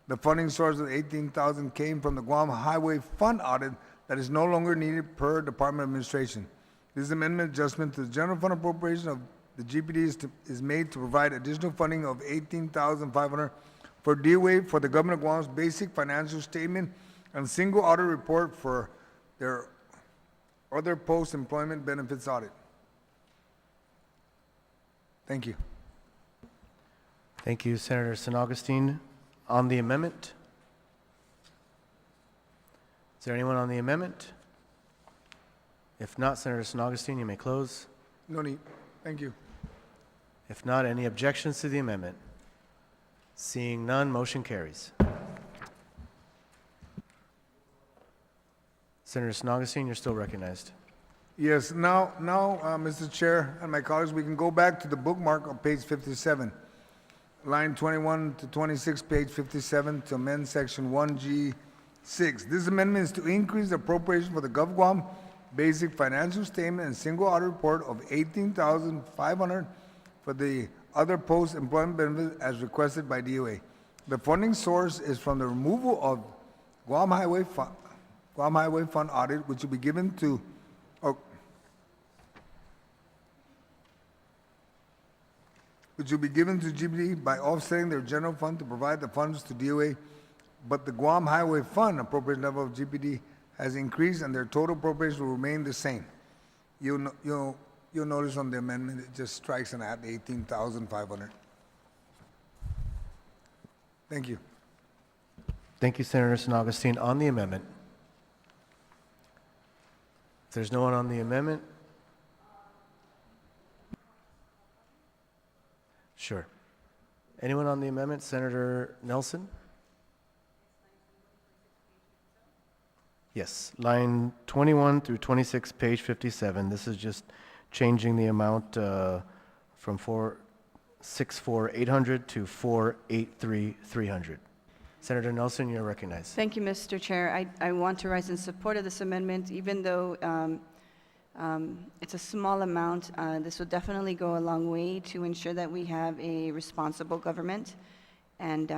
The funding source of $18,000 came from the Guam Highway Fund audit that is no longer needed per Department Administration. This amendment adjustment to the general fund appropriation of the GPD is made to provide additional funding of $18,500 for DOA for the Government of Guam's basic financial statement and single audit report for their other post-employment benefits audit. Thank you. Thank you, Senator San Augustine. On the amendment? Is there anyone on the amendment? If not, Senator San Augustine, you may close. No need. Thank you. If not, any objections to the amendment? Seeing none, motion carries. Senator San Augustine, you're still recognized. Yes, now, Mr. Chair and my colleagues, we can go back to the bookmark on page 57. Line 21 to 26, page 57, to amend section 1G6. This amendment is to increase the appropriation for the Gov Guam basic financial statement and single audit report of $18,500 for the other post-employment benefits as requested by DOA. The funding source is from the removal of Guam Highway Fund audit, which will be given to GPD by offsetting their general fund to provide the funds to DOA, but the Guam Highway Fund appropriation level of GPD has increased and their total appropriation will remain the same. You'll notice on the amendment, it just strikes and add $18,500. Thank you. Thank you, Senator San Augustine. On the amendment? If there's no one on the amendment? Sure. Anyone on the amendment? Senator Nelson? Yes, line 21 through 26, page 57. This is just changing the amount from 464,800 to 483,300. Senator Nelson, you're recognized. Thank you, Mr. Chair. I want to rise in support of this amendment, even though it's a small amount. This will definitely go a long way to ensure that we have a responsible government. And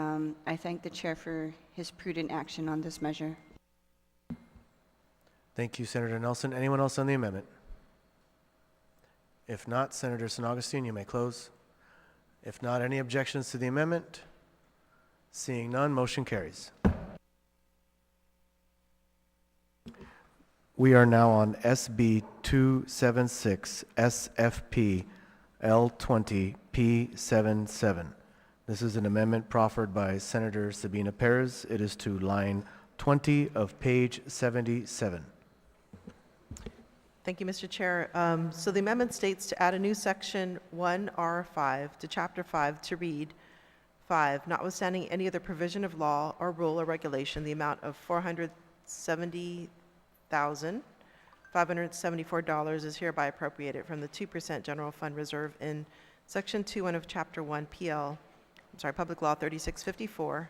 I thank the chair for his prudent action on this measure. Thank you, Senator Nelson. Anyone else on the amendment? If not, Senator San Augustine, you may close. If not, any objections to the amendment? Seeing none, motion carries. We are now on SB 276 SFP L20 P77. This is an amendment proffered by Senator Sabina Perez. It is to line 20 of page 77. Thank you, Mr. Chair. So the amendment states to add a new section 1R5 to Chapter 5 to read, 5, notwithstanding any other provision of law or rule or regulation, the amount of $470,574 is hereby appropriated from the 2% general fund reserve in Section 2.1 of Chapter 1 Public Law 3654,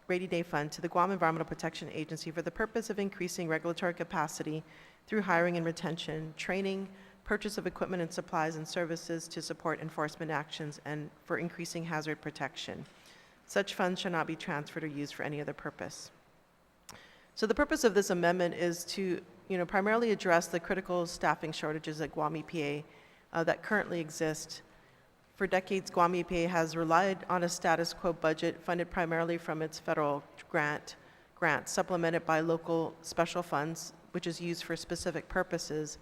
Rainy Day Fund to the Guam Environmental Protection Agency for the purpose of increasing regulatory capacity through hiring and retention, training, purchase of equipment and supplies and services to support enforcement actions, and for increasing hazard protection. Such funds shall not be transferred or used for any other purpose. So the purpose of this amendment is to, primarily address the critical staffing shortages at Guam EPA that currently exist. For decades, Guam EPA has relied on a status quo budget funded primarily from its federal grants, supplemented by local special funds, which is used for specific purposes,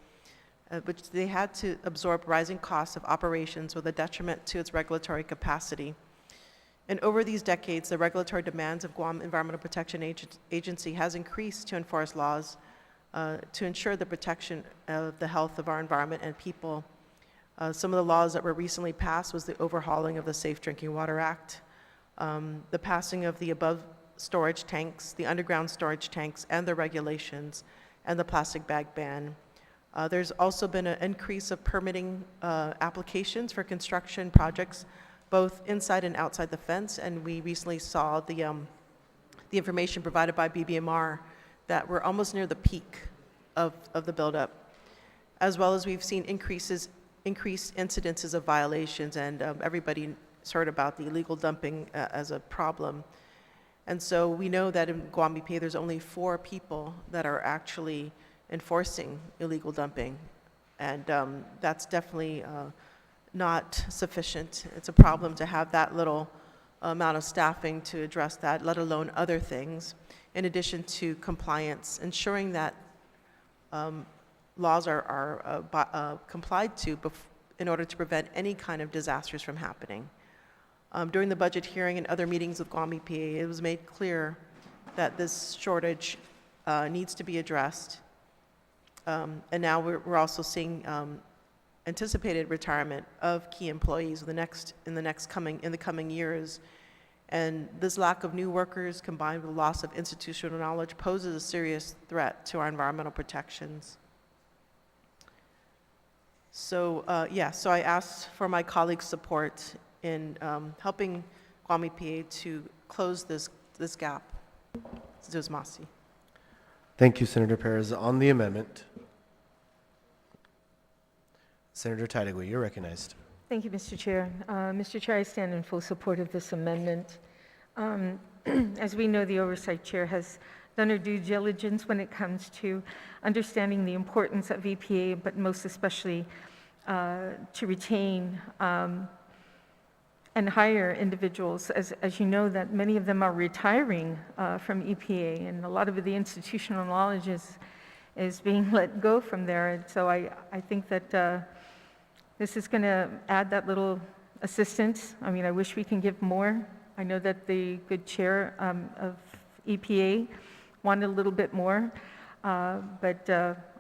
which they had to absorb rising costs of operations with a detriment to its regulatory capacity. And over these decades, the regulatory demands of Guam Environmental Protection Agency has increased to enforce laws to ensure the protection of the health of our environment and people. Some of the laws that were recently passed was the overhauling of the Safe Drinking Water Act, the passing of the above storage tanks, the underground storage tanks, and the regulations, and the plastic bag ban. There's also been an increase of permitting applications for construction projects, both inside and outside the fence, and we recently saw the information provided by BBMR that we're almost near the peak of the buildup, as well as we've seen increased incidences of violations, and everybody heard about the illegal dumping as a problem. And so we know that in Guam EPA, there's only 4 people that are actually enforcing illegal dumping, and that's definitely not sufficient. It's a problem to have that little amount of staffing to address that, let alone other things, in addition to compliance, ensuring that laws are complied to in order to prevent any kind of disasters from happening. During the budget hearing and other meetings with Guam EPA, it was made clear that this shortage needs to be addressed. And now we're also seeing anticipated retirement of key employees in the coming years. And this lack of new workers combined with the loss of institutional knowledge poses a serious threat to our environmental protections. So so I asked for my colleagues' support in helping Guam EPA to close this gap. Masi. Thank you, Senator Perez. On the amendment, Senator Tidegui, you're recognized. Thank you, Mr. Chair. Mr. Chair, I stand in full support of this amendment. As we know, the Oversight Chair has done her due diligence when it comes to understanding the importance of EPA, but most especially to retain and hire individuals. As you know, that many of them are retiring from EPA, and a lot of the institutional knowledge is being let go from there. And so I think that this is going to add that little assistance. I mean, I wish we can give more. I know that the good chair of EPA wanted a little bit more, but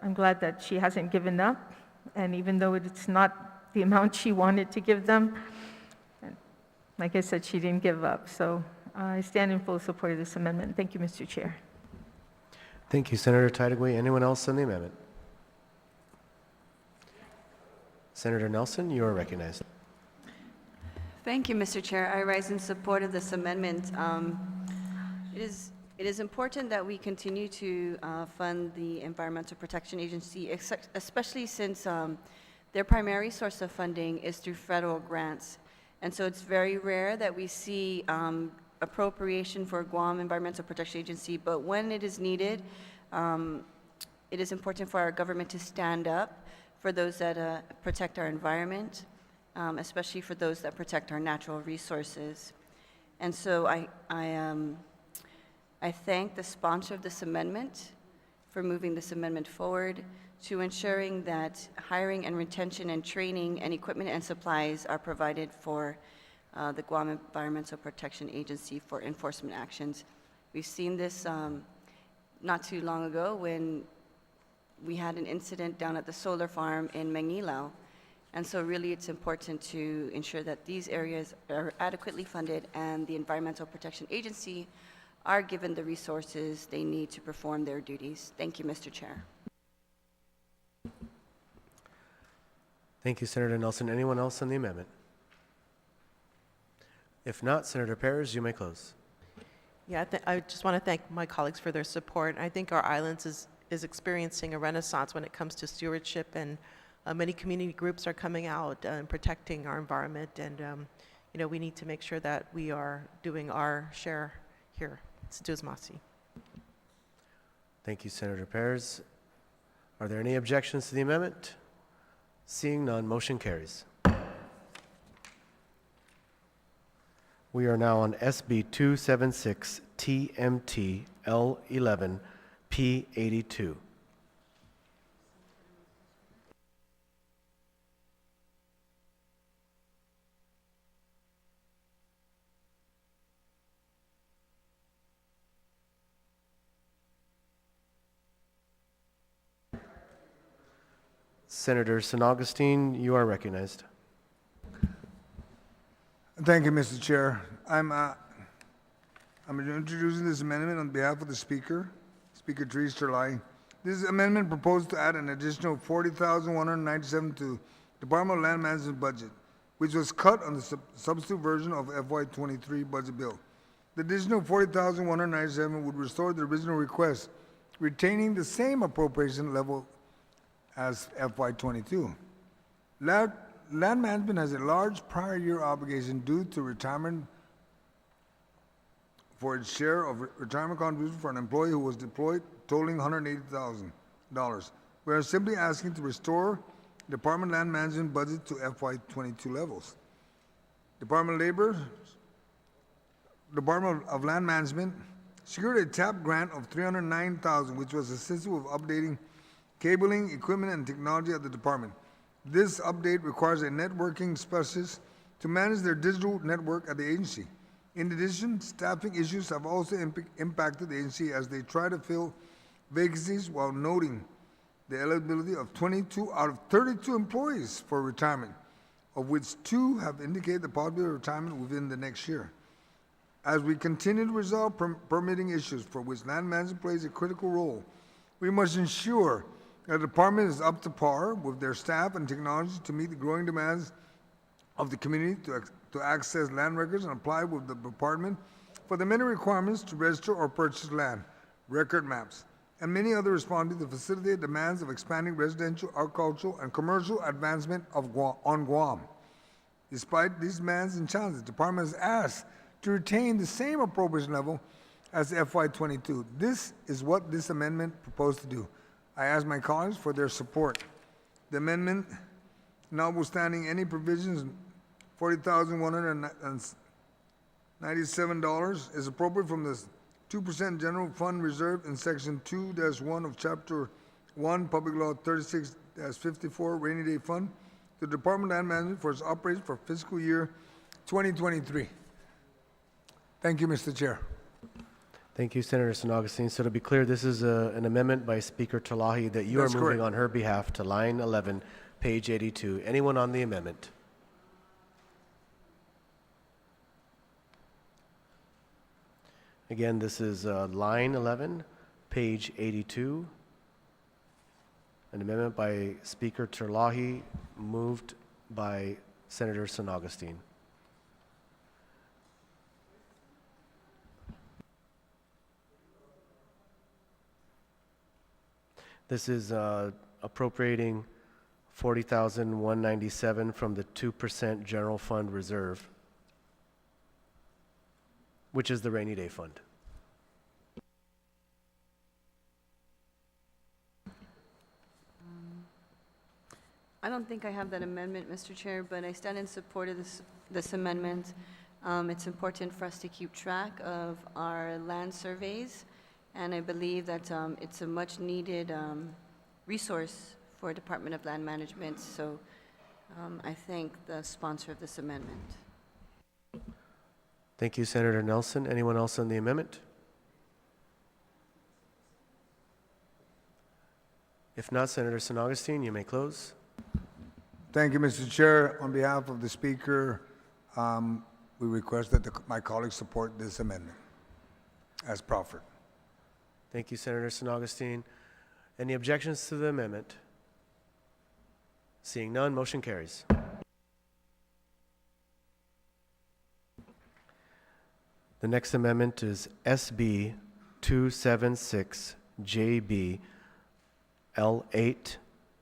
I'm glad that she hasn't given up. And even though it's not the amount she wanted to give them, like I said, she didn't give up. So I stand in full support of this amendment. Thank you, Mr. Chair. Thank you, Senator Titlegy. Anyone else on the amendment? Senator Nelson, you are recognized. Thank you, Mr. Chair. I rise in support of this amendment. It is important that we continue to fund the Environmental Protection Agency, especially since their primary source of funding is through federal grants. And so it's very rare that we see appropriation for Guam Environmental Protection Agency, but when it is needed, it is important for our government to stand up for those that protect our environment, especially for those that protect our natural resources. And so I thank the sponsor of this amendment for moving this amendment forward to ensuring that hiring and retention and training and equipment and supplies are provided for the Guam Environmental Protection Agency for enforcement actions. We've seen this not too long ago when we had an incident down at the solar farm in Manilao. And so really it's important to ensure that these areas are adequately funded and the Environmental Protection Agency are given the resources they need to perform their duties. Thank you, Mr. Chair. Thank you, Senator Nelson. Anyone else on the amendment? If not, Senator Perez, you may close. Yeah, I just want to thank my colleagues for their support. I think our islands is experiencing a renaissance when it comes to stewardship, and many community groups are coming out and protecting our environment, and we need to make sure that we are doing our share here. It's Duzmasi. Thank you, Senator Perez. Are there any objections to the amendment? Seeing none, motion carries. We are now on SB 276 TMT L11 P82. Senator San Augustine, you are recognized. Thank you, Mr. Chair. I'm introducing this amendment on behalf of the Speaker, Speaker Therese Terlai. This amendment proposed to add an additional $40,197 to Department of Land Management budget, which was cut on the substitute version of FY2023 budget bill. The additional $40,197 would restore the original request, retaining the same appropriation level as FY22. Land management has a large prior year obligation due to retirement for its share of retirement contribution for an employee who was deployed, totaling $180,000. We are simply asking to restore Department of Land Management budget to FY22 levels. Department of Land Management secured a TAP grant of $309,000, which was assisted with updating cabling, equipment, and technology at the department. This update requires a networking specialist to manage their digital network at the agency. In addition, staffing issues have also impacted the agency as they try to fill vacancies while noting the eligibility of 22 out of 32 employees for retirement, of which 2 have indicated the possibility of retirement within the next year. As we continue to resolve permitting issues for which land management plays a critical role, we must ensure that the department is up to par with their staff and technology to meet the growing demands of the community to access land records and apply with the department for the many requirements to register or purchase land, record maps, and many other responsibilities to facilitate demands of expanding residential, agricultural, and commercial advancement on Guam. Despite these demands and challenges, the department has asked to retain the same appropriation level as FY22. This is what this amendment proposed to do. I ask my colleagues for their support. The amendment, notwithstanding any provisions, $40,197 is appropriate from the 2% general fund reserve in section 2-1 of chapter 1, Public Law 36-54, Rainy Day Fund, to the Department of Land Management for its operations for fiscal year 2023. Thank you, Mr. Chair. Thank you, Senator San Augustine. So to be clear, this is an amendment by Speaker Terlahi that you That's are moving correct. on her behalf to line 11, page 82. Anyone on the amendment? Again, this is line 11, page 82. An amendment by Speaker Terlahi, moved by Senator San Augustine. This is appropriating $40,197 from the 2% general fund reserve, which is the rainy day fund. I don't think I have that amendment, Mr. Chair, but I stand in support of this amendment. It's important for us to keep track of our land surveys, and I believe that it's a much-needed resource for Department of Land Management, so I thank the sponsor of this amendment. Thank you, Senator Nelson. Anyone else on the amendment? If not, Senator San Augustine, you may close. Thank you, Mr. Chair. On behalf of the Speaker, we request that my colleagues support this amendment as proffered. Thank you, Senator San Augustine. Any objections to the amendment? Seeing none, motion carries. The next amendment is SB 276JB L8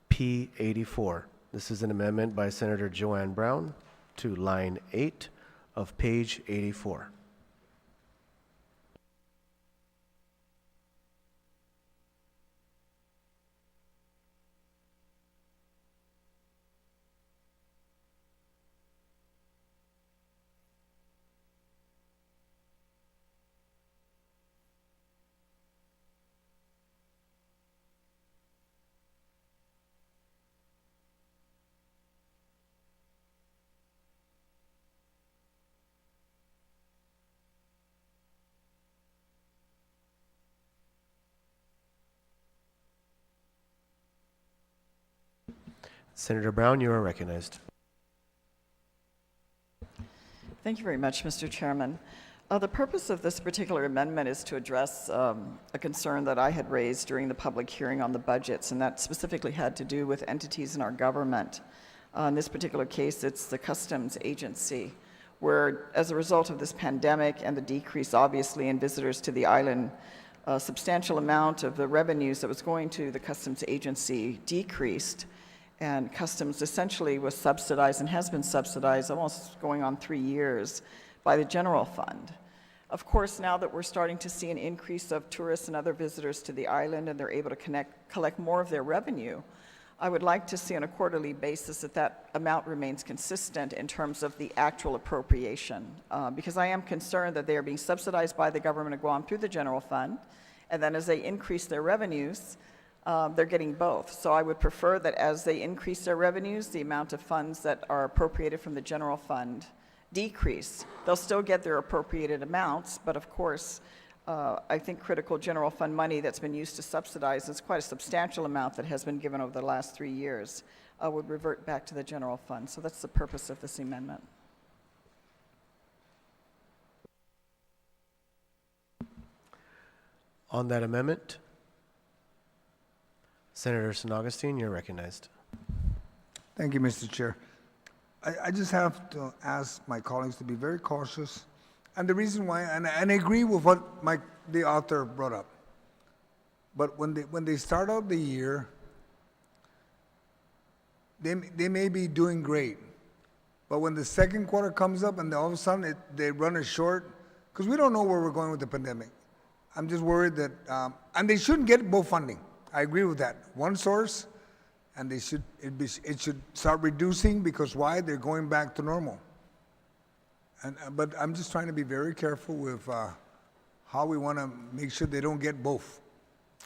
P84. This is an amendment by Senator Joanne Brown to line 8 of page 84. Senator Brown, you are recognized. Thank you very much, Mr. Chairman. The purpose of this particular amendment is to address a concern that I had raised during the public hearing on the budgets, and that specifically had to do with entities in our government. In this particular case, it's the Customs Agency, where as a result of this pandemic and the decrease, obviously, in visitors to the island, a substantial amount of the revenues that was going to the Customs Agency decreased. And Customs essentially was subsidized and has been subsidized almost going on 3 years by the general fund. Of course, now that we're starting to see an increase of tourists and other visitors to the island and they're able to collect more of their revenue, I would like to see on a quarterly basis that amount remains consistent in terms of the actual appropriation, because I am concerned that they are being subsidized by the government of Guam through the general fund, and then as they increase their revenues, they're getting both. So I would prefer that as they increase their revenues, the amount of funds that are appropriated from the general fund decrease. They'll still get their appropriated amounts, but of course, I think critical general fund money that's been used to subsidize is quite a substantial amount that has been given over the last 3 years would revert back to the general fund. So that's the purpose of this amendment. On that amendment, Senator San Augustine, you're recognized. Thank you, Mr. Chair. I just have to ask my colleagues to be very cautious. And the reason why, and I agree with what the author brought up, but when they start out the year, they may be doing great. But when the second quarter comes up and all of a sudden they run it short, because we don't know where we're going with the pandemic. I'm just worried that, and they shouldn't get both funding. I agree with that. One source, and it should start reducing because why? They're going back to normal. But I'm just trying to be very careful with how we want to make sure they don't get both.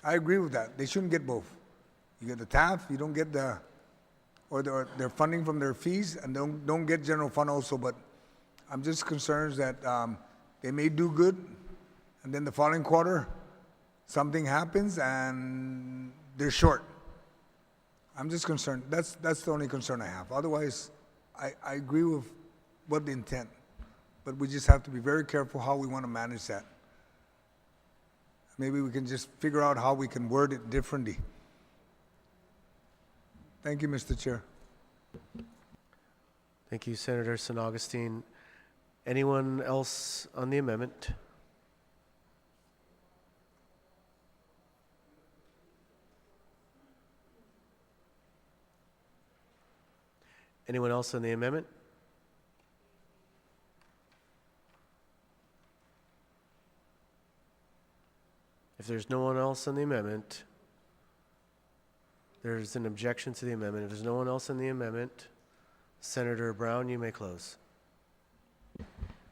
I agree with that. They shouldn't get both. You get the TAF, you don't get their funding from their fees, and don't get general fund also. But I'm just concerned that they may do good, and then the following quarter, something happens and they're short. I'm just concerned. That's the only concern I have. Otherwise, I agree with what the intent, but we just have to be very careful how we want to manage that. Maybe we can just figure out how we can word it differently. Thank you, Mr. Chair. Thank you, Senator San Augustine. Anyone else on the amendment? Anyone else on the amendment? If there's no one else on the amendment, there's an objection to the amendment. If there's no one else on the amendment, Senator Brown, you may close.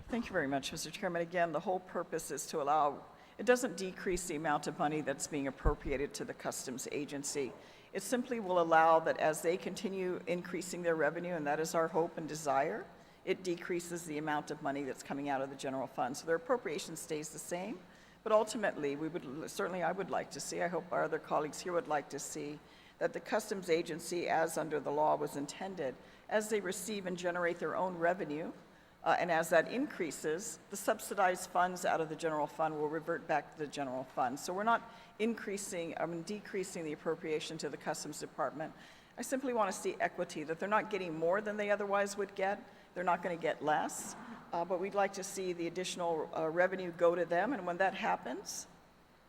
Thank you very much, Mr. Chairman. Again, the whole purpose is to allow, it doesn't decrease the amount of money that's being appropriated to the customs agency. It simply will allow that as they continue increasing their revenue, and that is our hope and desire, it decreases the amount of money that's coming out of the general fund. So their appropriation stays the same, but ultimately, I would like to see, I hope our other colleagues here would like to see, that the customs agency, as under the law was intended, as they receive and generate their own revenue, and as that increases, the subsidized funds out of the general fund will revert back to the general fund. So we're not decreasing the appropriation to the Customs Department. I simply want to see equity, that they're not getting more than they otherwise would get. They're not going to get less, but we'd like to see the additional revenue go to them, and when that happens,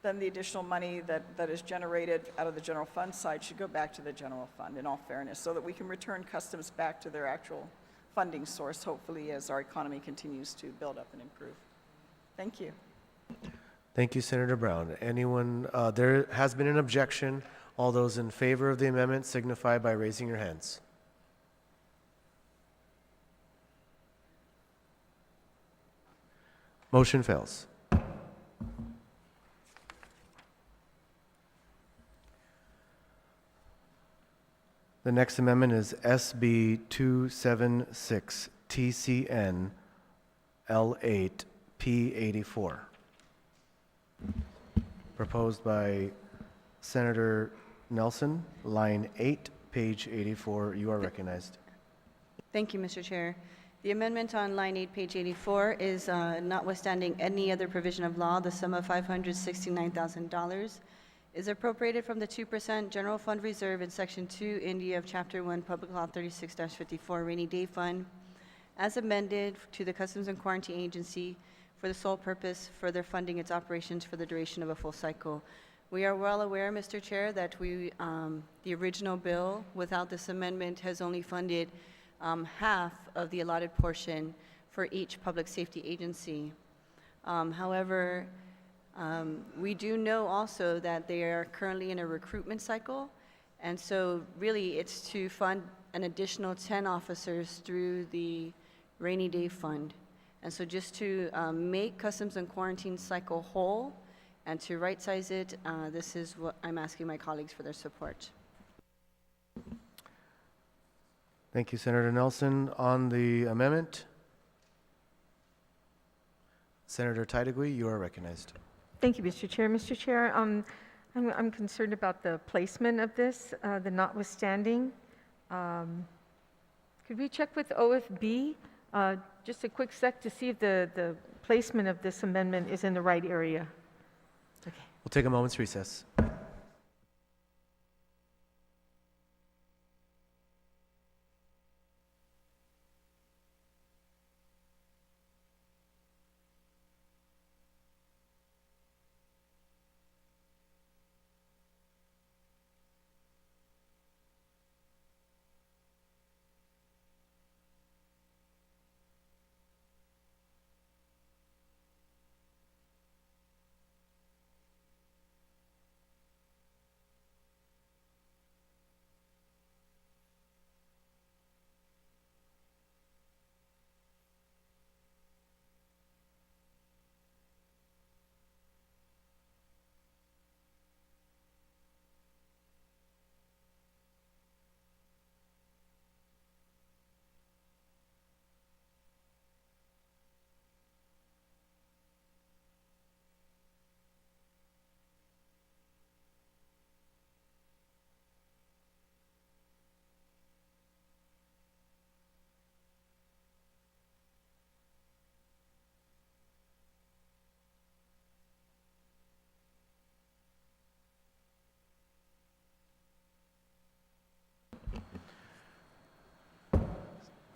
then the additional money that is generated out of the general fund side should go back to the general fund, in all fairness, so that we can return customs back to their actual funding source, hopefully, as our economy continues to build up and improve. Thank you. Thank you, Senator Brown. Anyone, there has been an objection. All those in favor of the amendment signify by raising your hands. Motion fails. The next amendment is SB 276 TCN L8 P84. Proposed by Senator Nelson, line 8, page 84. You are recognized. Thank you, Mr. Chair. The amendment on line 8, page 84 is notwithstanding any other provision of law, the sum of $569,000 is appropriated from the 2% General Fund Reserve in Section 2, India of Chapter 1, Public Law 36-54, Rainy Day Fund, as amended to the Customs and Quarantine Agency for the sole purpose further funding its operations for the duration of a full cycle. We are well aware, Mr. Chair, that the original bill without this amendment has only funded half of the allotted portion for each public safety agency. However, we do know also that they are currently in a recruitment cycle, and so really it's to fund an additional 10 officers through the Rainy Day Fund. And so just to make Customs and Quarantine cycle whole and to right-size it, this is what I'm asking my colleagues for their support. Thank you, Senator Nelson. On the amendment, Senator Taitigui, you are recognized. Thank you, Mr. Chair. Mr. Chair, I'm concerned about the placement of this, the notwithstanding. Could we check with OFB, just a quick sec, to see if the placement of this amendment is in the right area? Okay. We'll take a moment's recess.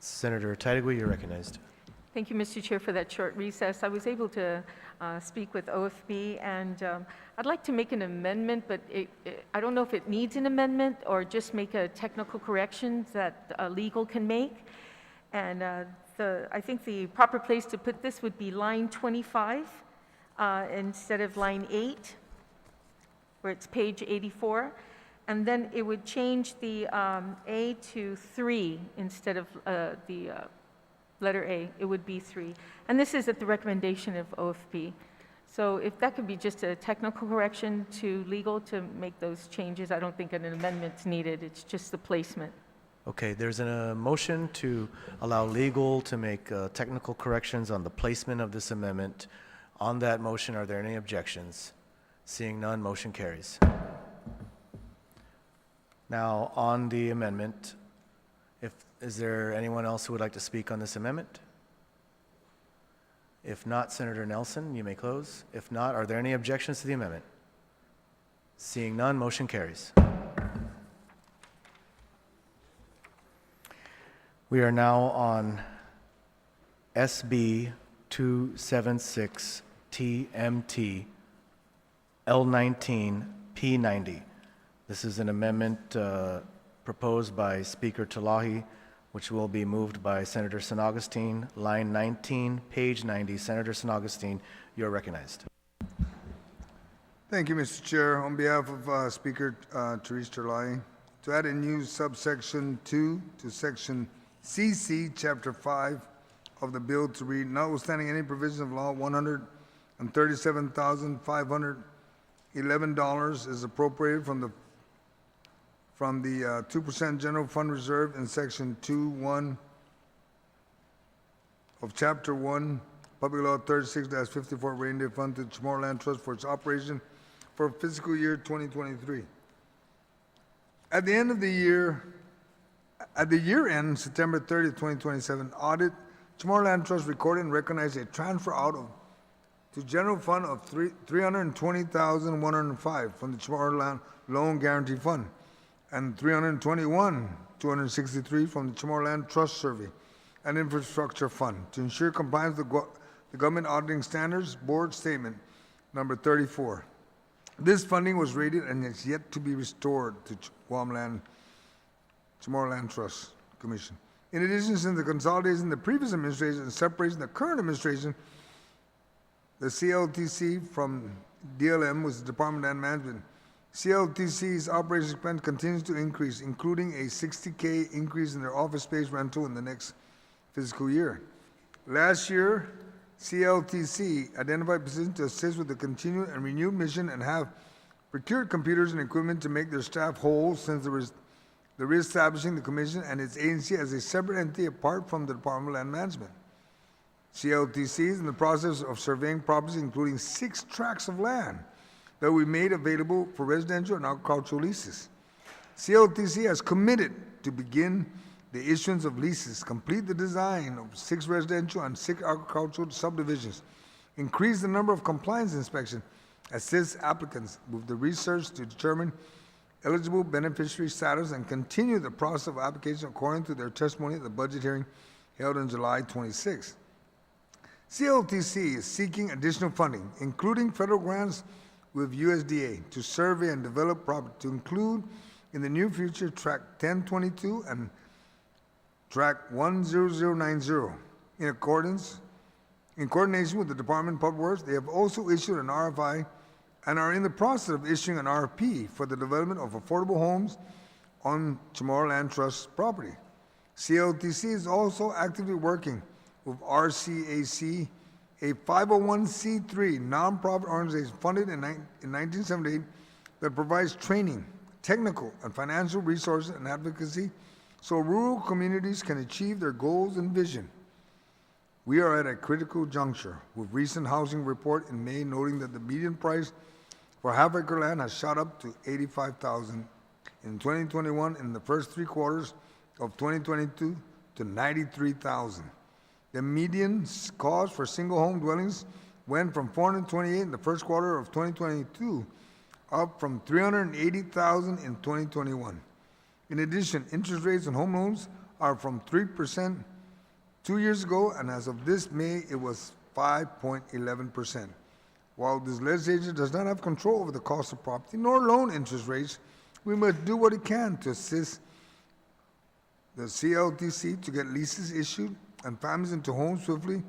Senator Taitigui, you're recognized. Thank you, Mr. Chair, for that short recess. I was able to speak with OFB, and I'd like to make an amendment, but I don't know if it needs an amendment or just make a technical correction that legal can make. And I think the proper place to put this would be line 25 instead of line 8, where it's page 84. And then it would change the A to 3 instead of the letter A. It would be 3. And this is at the recommendation of OFB. So if that could be just a technical correction to legal to make those changes, I don't think an amendment's needed. It's just the placement. Okay, there's a motion to allow legal to make technical corrections on the placement of this amendment. On that motion, are there any objections? Seeing none, motion carries. Now, on the amendment, is there anyone else who would like to speak on this amendment? If not, Senator Nelson, you may close. If not, are there any objections to the amendment? Seeing none, motion carries. We are now on SB 276 TMT L19 P90. This is an amendment proposed by Speaker Talahi, which will be moved by Senator San Augustine. Line 19, page 90. Senator San Augustine, you're recognized. Thank you, Mr. Chair. On behalf of Speaker Therese Terlahi, to add a new subsection 2 to section CC, Chapter 5 of the bill to read, notwithstanding any provision of law, $137,511 is appropriated from the 2% general fund reserve in section 2.1 of Chapter 1, Public Law 36-54 Rainy Day Fund to Chamorro Land Trust for its operation for fiscal year 2023. At the end of the year, at the year end, September 30, 2027, Audit, Chamorro Land Trust recorded and recognized a transfer out of to general fund of $320,105 from the Chamorro Land Loan Guarantee Fund and $321,263 from the Chamorro Land Trust Survey and Infrastructure Fund to ensure compliance with the Government Auditing Standards Board Statement number 34. This funding was rated and is yet to be restored to Chamorro Land Trust Commission. In addition, since the consolidation of the previous administration and separation of the current administration, the CLTC from DLM, was the Department of Land Management. CLTC's operations expense continues to increase, including a $60K increase in their office space rental in the next fiscal year. Last year, CLTC identified positions to assist with the continued and renewed mission and have procured computers and equipment to make their staff whole since the reestablishing the Commission and its agency as a separate entity apart from the Department of Land Management. CLTC is in the process of surveying properties, including 6 tracts of land that we made available for residential and agricultural leases. CLTC has committed to begin the issuance of leases, complete the design of 6 residential and 6 agricultural subdivisions, increase the number of compliance inspections, assist applicants with the research to determine eligible beneficiary status, and continue the process of application according to their testimony at the budget hearing held on July 26. CLTC is seeking additional funding, including federal grants with USDA, to survey and develop property to include in the near future Track 1022 and Track 10090. In coordination with the Department of Public Works, they have also issued an RFI and are in the process of issuing an RFP for the development of affordable homes on Chamorro Land Trust property. CLTC is also actively working with RCAC, a 501c3 nonprofit organization funded in 1978 that provides training, technical and financial resources and advocacy so rural communities can achieve their goals and vision. We are at a critical juncture with recent housing report in May noting that the median price for half-acre land has shot up to $85,000 in 2021, in the first 3 quarters of 2022 to $93,000. The median cost for single-home dwellings went from $428 in the first quarter of 2022 up from $380,000 in 2021. In addition, interest rates on home loans are from 3% 2 years ago, and as of this May, it was 5.11%. While this legislature does not have control over the cost of property nor loan interest rates, we must do what it can to assist the CLTC to get leases issued and families into homes swiftly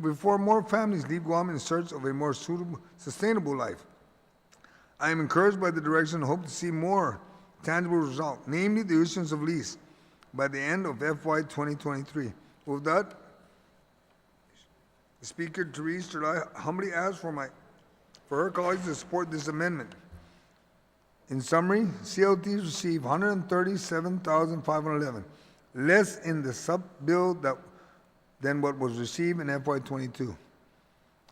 before more families leave Guam in search of a more suitable, sustainable life. I am encouraged by the direction and hope to see more tangible result, namely the issuance of lease by the end of FY2023. With that, Speaker Therese Terlai humbly asks for her colleagues to support this amendment. In summary, CLTs received $137,511, less in the sub-bill than what was received in FY22.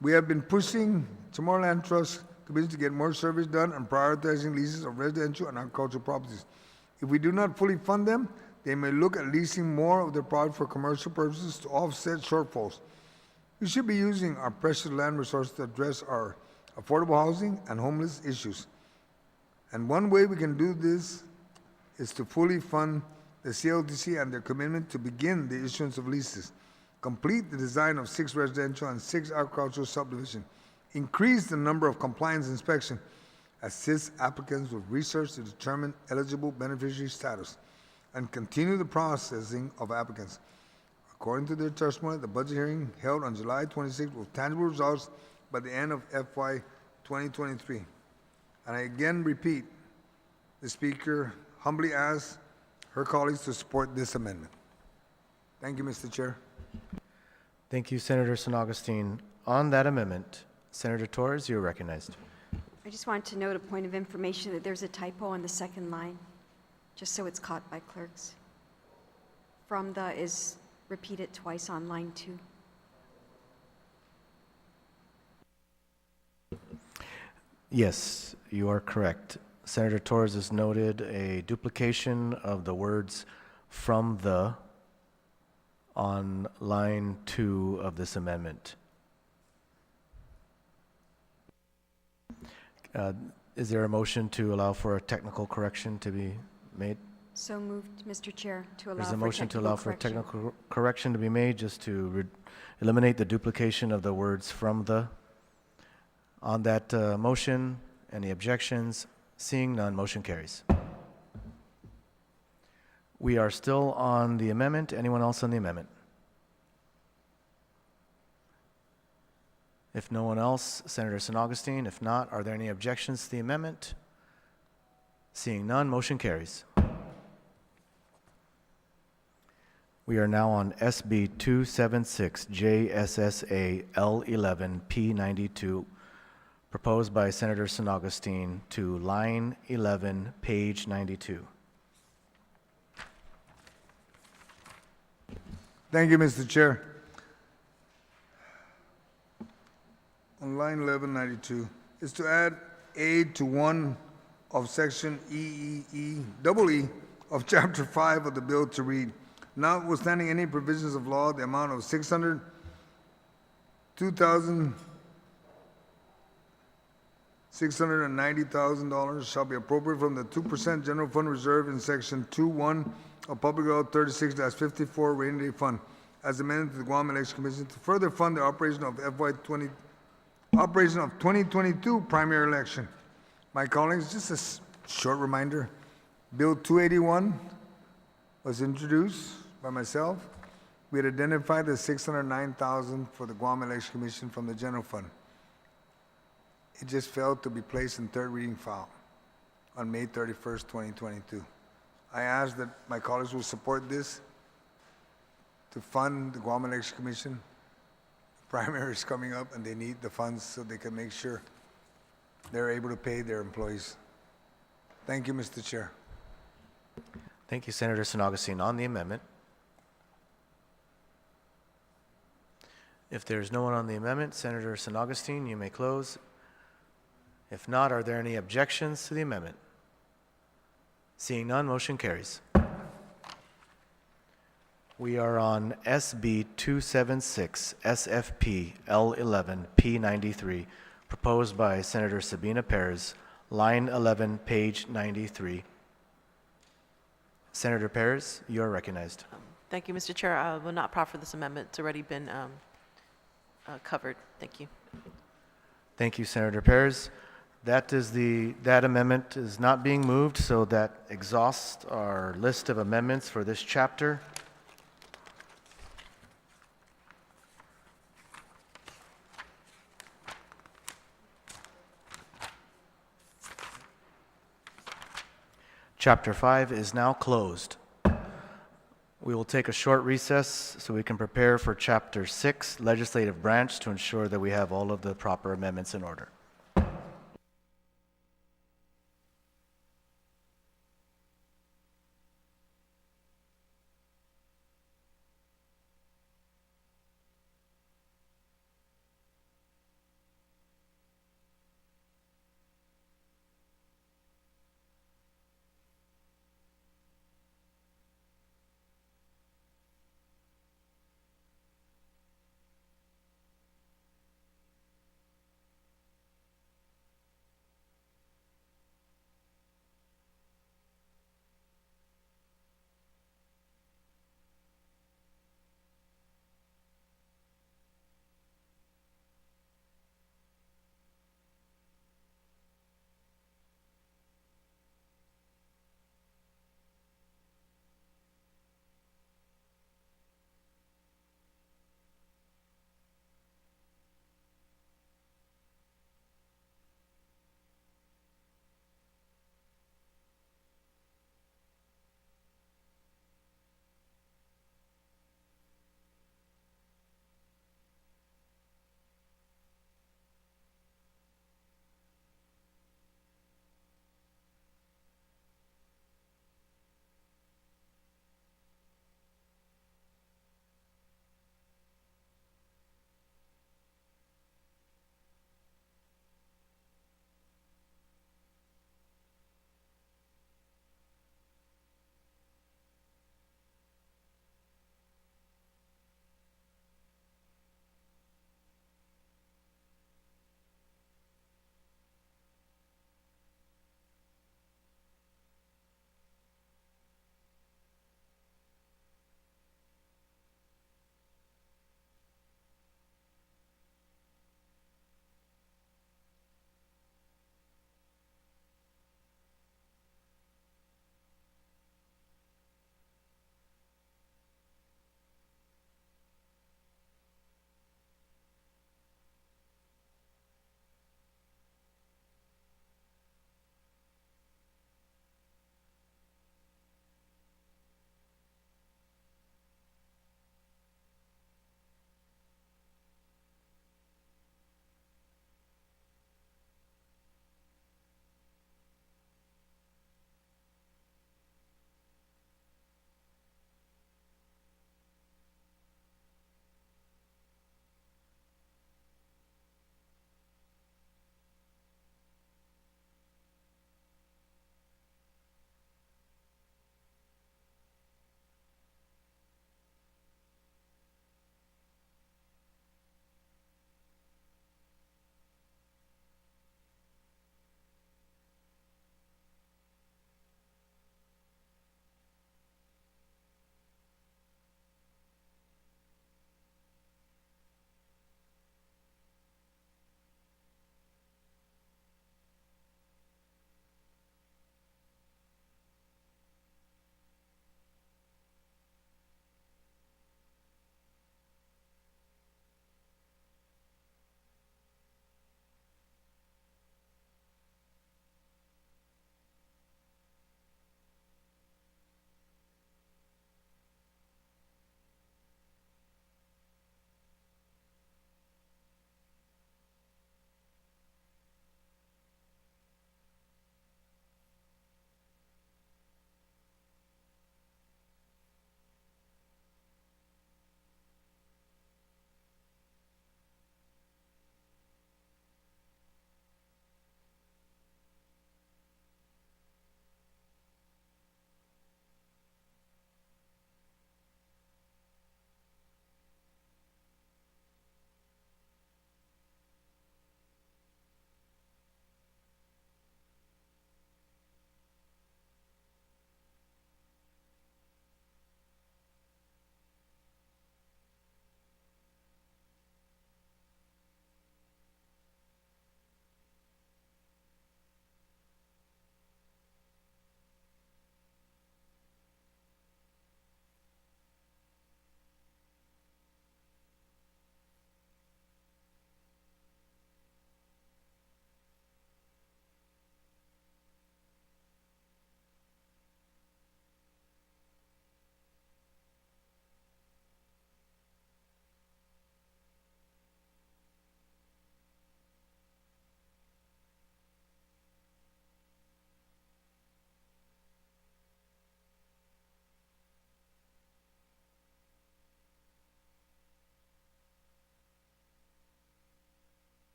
We have been pushing Chamorro Trust Commission to get more surveys done and prioritizing leases of residential and agricultural properties. If we do not fully fund them, they may look at leasing more of their product for commercial purposes to offset shortfalls. We should be using our precious land resources to address our affordable housing and homeless issues. And one way we can do this is to fully fund the CLTC and their commitment to begin the issuance of leases, complete the design of 6 residential and 6 agricultural subdivisions, increase the number of compliance inspections, assist applicants with research to determine eligible beneficiary status, and continue the processing of applicants. According to their testimony, the budget hearing held on July 26 with tangible results by the end of FY 2023. And I again repeat, the Speaker humbly asks her colleagues to support this amendment. Thank you, Mr. Chair. Thank you, Senator San Augustine. On that amendment, Senator Torres, you're recognized. I just wanted to note a point of information that there's a typo on the second line, just so it's caught by clerks. From the is repeated twice on line 2. Yes, you are correct. Senator Torres has noted a duplication of the words "from the" on line 2 of this amendment. Is there a motion to allow for a technical correction to be made? So moved, Mr. Chair, to allow There's a for motion to allow for a technical technical correction to be made just to eliminate the duplication of the words "from the." On that motion, any objections? Seeing none, motion carries. We are still on the amendment. Anyone else on the amendment? If no one else, Senator San Augustine. If not, are there any objections to the amendment? Seeing none, motion carries. We are now on SB 276 JSSA L11 P92, proposed by Senator San Augustine to line 11, page 92. Thank you, Mr. Chair. On line 1192 is to add A to 1 of section EE of Chapter 5 of the bill to read, notwithstanding any provisions of law, the amount of $602,690,000 shall be appropriated from the 2% general fund reserve in section 2.1 of Public Law 36-54 Rainy Day Fund, as amended to the Guam Election Commission to further fund the operation of 2022 primary election. My colleagues, just a short reminder, Bill 281 was introduced by myself. We had identified the $609,000 for the Guam Election Commission from the general fund. It just failed to be placed in third reading file on May 31st, 2022. I ask that my colleagues will support this to fund the Guam Election Commission. Primary is coming up and they need the funds so they can make sure they're able to pay their employees. Thank you, Mr. Chair. Thank you, Senator San Augustine. On the amendment, if there's no one on the amendment, Senator San Augustine, you may close. If not, are there any objections to the amendment? Seeing none, motion carries. We are on SB 276 SFP L11 P93, proposed by Senator Sabina Perez, line 11, page 93. Senator Perez, you are recognized. Thank you, Mr. Chair. I will not proffer this amendment. It's already been covered. Thank you. Thank you, Senator Perez. That amendment is not being moved, so that exhausts our list of amendments for this chapter. Chapter 5 is now closed. We will take a short recess so we can prepare for Chapter 6, Legislative Branch, to ensure that we have all of the proper amendments in order.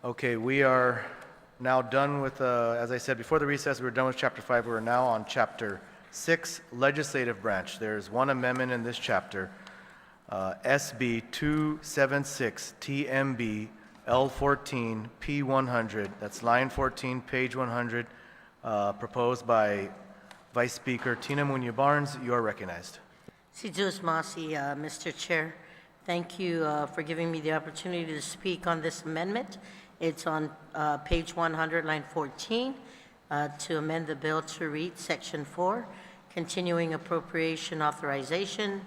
Okay, we are now done with, as I said, before the recess, we were done with Chapter 5. We're now on Chapter 6, Legislative Branch. There's one amendment in this chapter, SB 276 TMB L14 P100. That's line 14, page 100, proposed by Vice Speaker Tina Muñoz Barnes. You are recognized. Si Diyos Masi, Mr. Chair, thank you for giving me the opportunity to speak on this amendment. It's on page 100, line 14, to amend the bill to read Section 4, continuing appropriation authorization,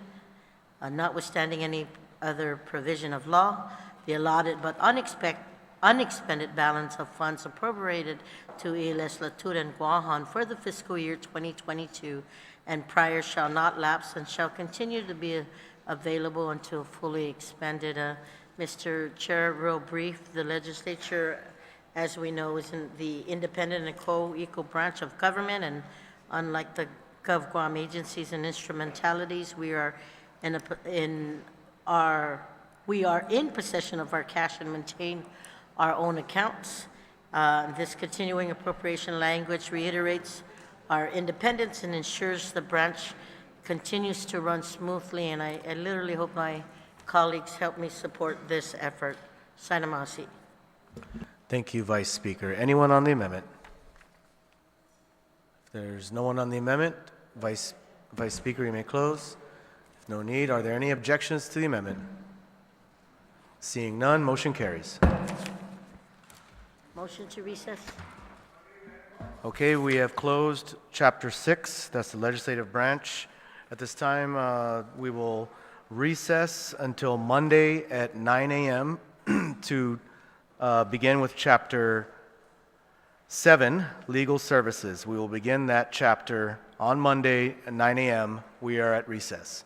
notwithstanding any other provision of law, the allotted but unexpended balance of funds appropriated to the Legislature and Guam for the fiscal year 2022 and prior shall not lapse and shall continue to be available until fully expended. Mr. Chair, real brief, the legislature, as we know, is in the independent and co-equal branch of government, and unlike the GovGuam agencies and instrumentalities, we are in possession of our cash and maintain our own accounts. This continuing appropriation language reiterates our independence and ensures the branch continues to run smoothly, and I literally hope my colleagues help me support this effort. Sanamasi. Thank you, Vice Speaker. Anyone on the amendment? If there's no one on the amendment, Vice Speaker, you may close. If no need, are there any objections to the amendment? Seeing none, motion carries. Motion to recess. Okay, we have closed Chapter 6, that's the legislative branch. At this time, we will recess until Monday at 9 a.m. to begin with Chapter 7, Legal Services. We will begin that chapter on Monday at 9 a.m. We are at recess.